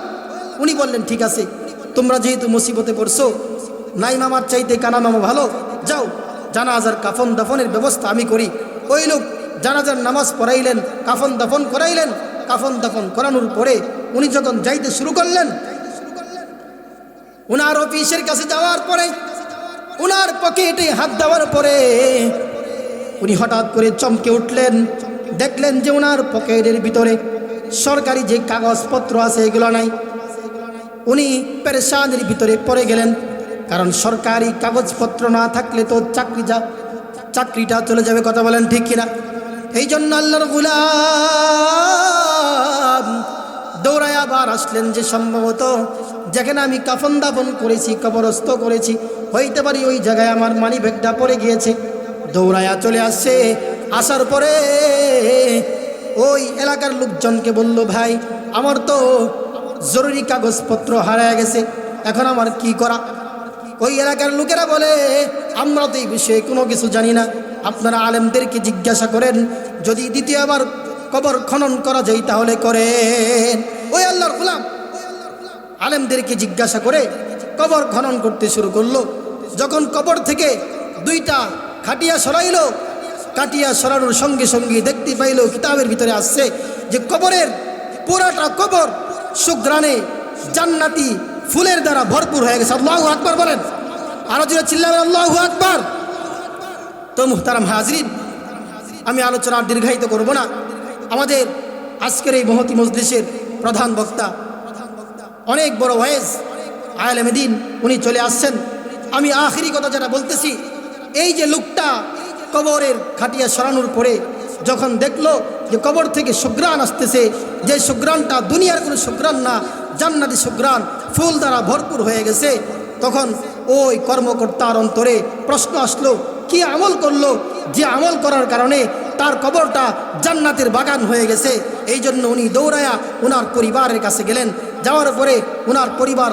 উনি বললেন, ঠিক আছে, তোমরা যেহেতু মুসিবতে পড়ছো, নাই মামার চাইতে কানা মামা ভালো, যাও জানাজার কাফন দাফনের ব্যবস্থা আমি করি। ওই লোক জানাজার নামাজ পড়াইলেন, কাফন দাফন করাইলেন। কাফন দাফন করানোর পরে উনি যখন যাইতে শুরু করলেন, উনার অফিসের কাছে যাওয়ার পরে, উনার পকেটে হাত দেওয়ার পরে উনি হঠাৎ করে চমকে উঠলেন। দেখলেন যে উনার পকেটের ভিতরে সরকারি যে কাগজপত্র আছে এগুলো নাই। উনি পেরেশানির ভিতরে পড়ে গেলেন, কারণ সরকারি কাগজপত্র না থাকলে তো চাকরিটা চলে যাবে। কথা বলেন ঠিক কিনা? এই জন্য আল্লাহর গোলাম দৌড়ায় আবার আসলেন, যে সম্ভবত যেখানে আমি কাফন দাফন করেছি, কবরস্থ করেছি, হইতে পারি ওই জায়গায় আমার মানি ব্যাগটা পড়ে গিয়েছে। দৌড়ায়া চলে আসছে। আসার পরে ওই এলাকার লোকজনকে বলল, ভাই আমার তো জরুরি কাগজপত্র হারায় গেছে, এখন আমার কি করা? ওই এলাকার লোকেরা বলে, আমরা তো এই বিষয়ে কোনো কিছু জানি না, আপনারা আলেমদেরকে জিজ্ঞাসা করেন, যদি দ্বিতীয়বার কবর খনন করা যায় তাহলে করেন। ওই আল্লাহর গোলাম আলেমদেরকে জিজ্ঞাসা করে কবর খনন করতে শুরু করলো। যখন কবর থেকে 2টা খাটিয়া সরাইলো। কাটিয়া সরানোর সঙ্গে সঙ্গে দেখতে পাইল কিতাবের ভিতরে আসছে যে কবরের পুরাটা কবর সুগ্রানে জান্নাতি ফুলের দ্বারা ভরপুর হয়ে গেছে। আল্লাহু আকবার বলেন, আরো জোরে চিল্লাবেন আল্লাহু আকবার। তো মুহতারাম হাজরিন, আমি আলোচনা আর দীর্ঘায়িত করব না। আমাদের আজকের এই মহতি মজলিসের প্রধান বক্তা, অনেক বড় ওয়াইজ আলেম দ্বীন, উনি চলে আসছেন। আমি আখিরি কথা যেটা বলতেছি, এই যে লোকটা কবরের খাটিয়া সরানোর পরে যখন দেখলো যে কবর থেকে সুঘ্রাণ আসতেছে, যে সুঘ্রাণটা দুনিয়ার কোনো সুঘ্রাণ না, জান্নাতি সুঘ্রাণ ফুল দ্বারা ভরপুর হয়ে গেছে, তখন ওই কর্মকর্তার অন্তরে প্রশ্ন আসলো, কি আমল করলো যে আমল করার কারণে তার কবরটা জান্নাতের বাগান হয়ে গেছে। এই জন্য উনি দৌড়ায়া ওনার পরিবারের কাছে গেলেন। যাওয়ার পরে ওনার পরিবার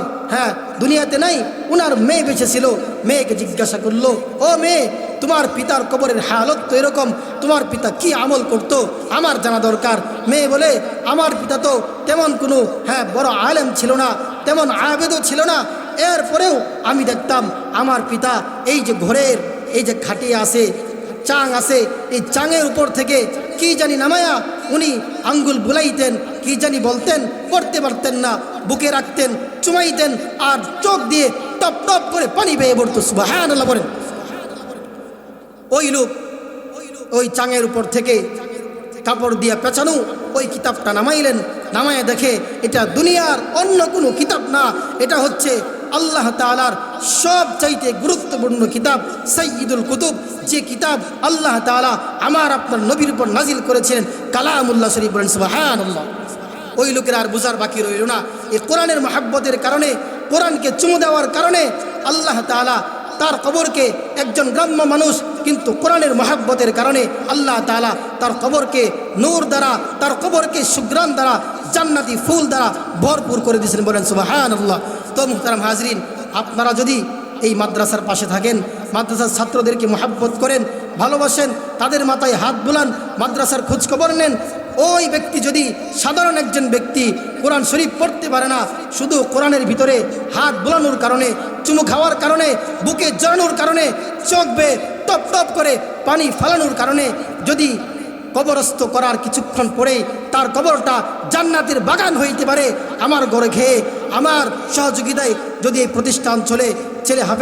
দুনিয়াতে নাই, ওনার মেয়ে বেঁচে ছিল। মেয়েকে জিজ্ঞাসা করলো, ও মেয়ে, তোমার পিতার কবরের হালত তো এরকম, তোমার পিতা কি আমল করত আমার জানা দরকার। মেয়ে বলে, আমার পিতা তো তেমন কোনো বড় আলেম ছিল না, তেমন আবেদও ছিল না, এরপরেও আমি দেখতাম আমার পিতা এই যে ঘরের এই যে খাটিয়া আছে, চাং আছে, এই চাঙের উপর থেকে কি জানি নামায়া উনি আঙ্গুল বুলাইতেন, কি জানি বলতেন, পড়তে পারতেন না, বুকে রাখতেন, চুমাইতেন, আর চোখ দিয়ে টপ টপ করে পানি বেয়ে পড়তো। সুবহানাল্লাহ বলেন। ওই লোক ওই চাঙের উপর থেকে কাপড় দিয়ে পেঁচানো ওই কিতাবটা নামাইলেন। নামায় দেখে এটা দুনিয়ার অন্য কোনো কিতাব না, এটা হচ্ছে আল্লাহ তাআলার সবচাইতে গুরুত্বপূর্ণ কিতাব সাইয়্যিদুল কুতুব, যে কিতাব আল্লাহ তাআলা আমার আপনার নবীর উপর নাজিল করেছিলেন, কালামুল্লাহ শরীফ। বলেন সুবহানাল্লাহ। ওই লোকের আর বুঝার বাকি রইল না। এই কোরআনের মহাব্বতের কারণে, কোরআনকে চুমু দেওয়ার কারণে আল্লাহ তাআলা তার কবরকে, একজন গ্রাম্য মানুষ কিন্তু কোরআনের মহাব্বতের কারণে আল্লাহ তাআলা তার কবরকে নূর দ্বারা, তার কবরকে সুঘ্রাণ দ্বারা, জান্নাতি ফুল দ্বারা ভরপুর করে দিয়েছেন। বলেন সুবহানাল্লাহ। তো মুহতারাম হাজরিন, আপনারা যদি এই মাদ্রাসার পাশে থাকেন, মাদ্রাসার ছাত্রদেরকে মহাব্বত করেন, ভালোবাসেন, তাদের মাথায় হাত বুলান, মাদ্রাসার খোঁজখবর নেন, ওই ব্যক্তি যদি সাধারণ একজন ব্যক্তি কোরআন শরীফ পড়তে পারে না, শুধু কোরআনের ভিতরে হাত বুলানোর কারণে, চুমু খাওয়ার কারণে, বুকে জড়ানোর কারণে, চোখ বেয়ে টপ টপ করে পানি ফালানোর কারণে যদি কবরস্থ করার কিছুক্ষণ পরে তার কবরটা জান্নাতের বাগান হইতে পারে, আমার ঘরে খেয়ে, আমার সহযোগিতায় যদি এই প্রতিষ্ঠান চলে, ছেলে হাফেজ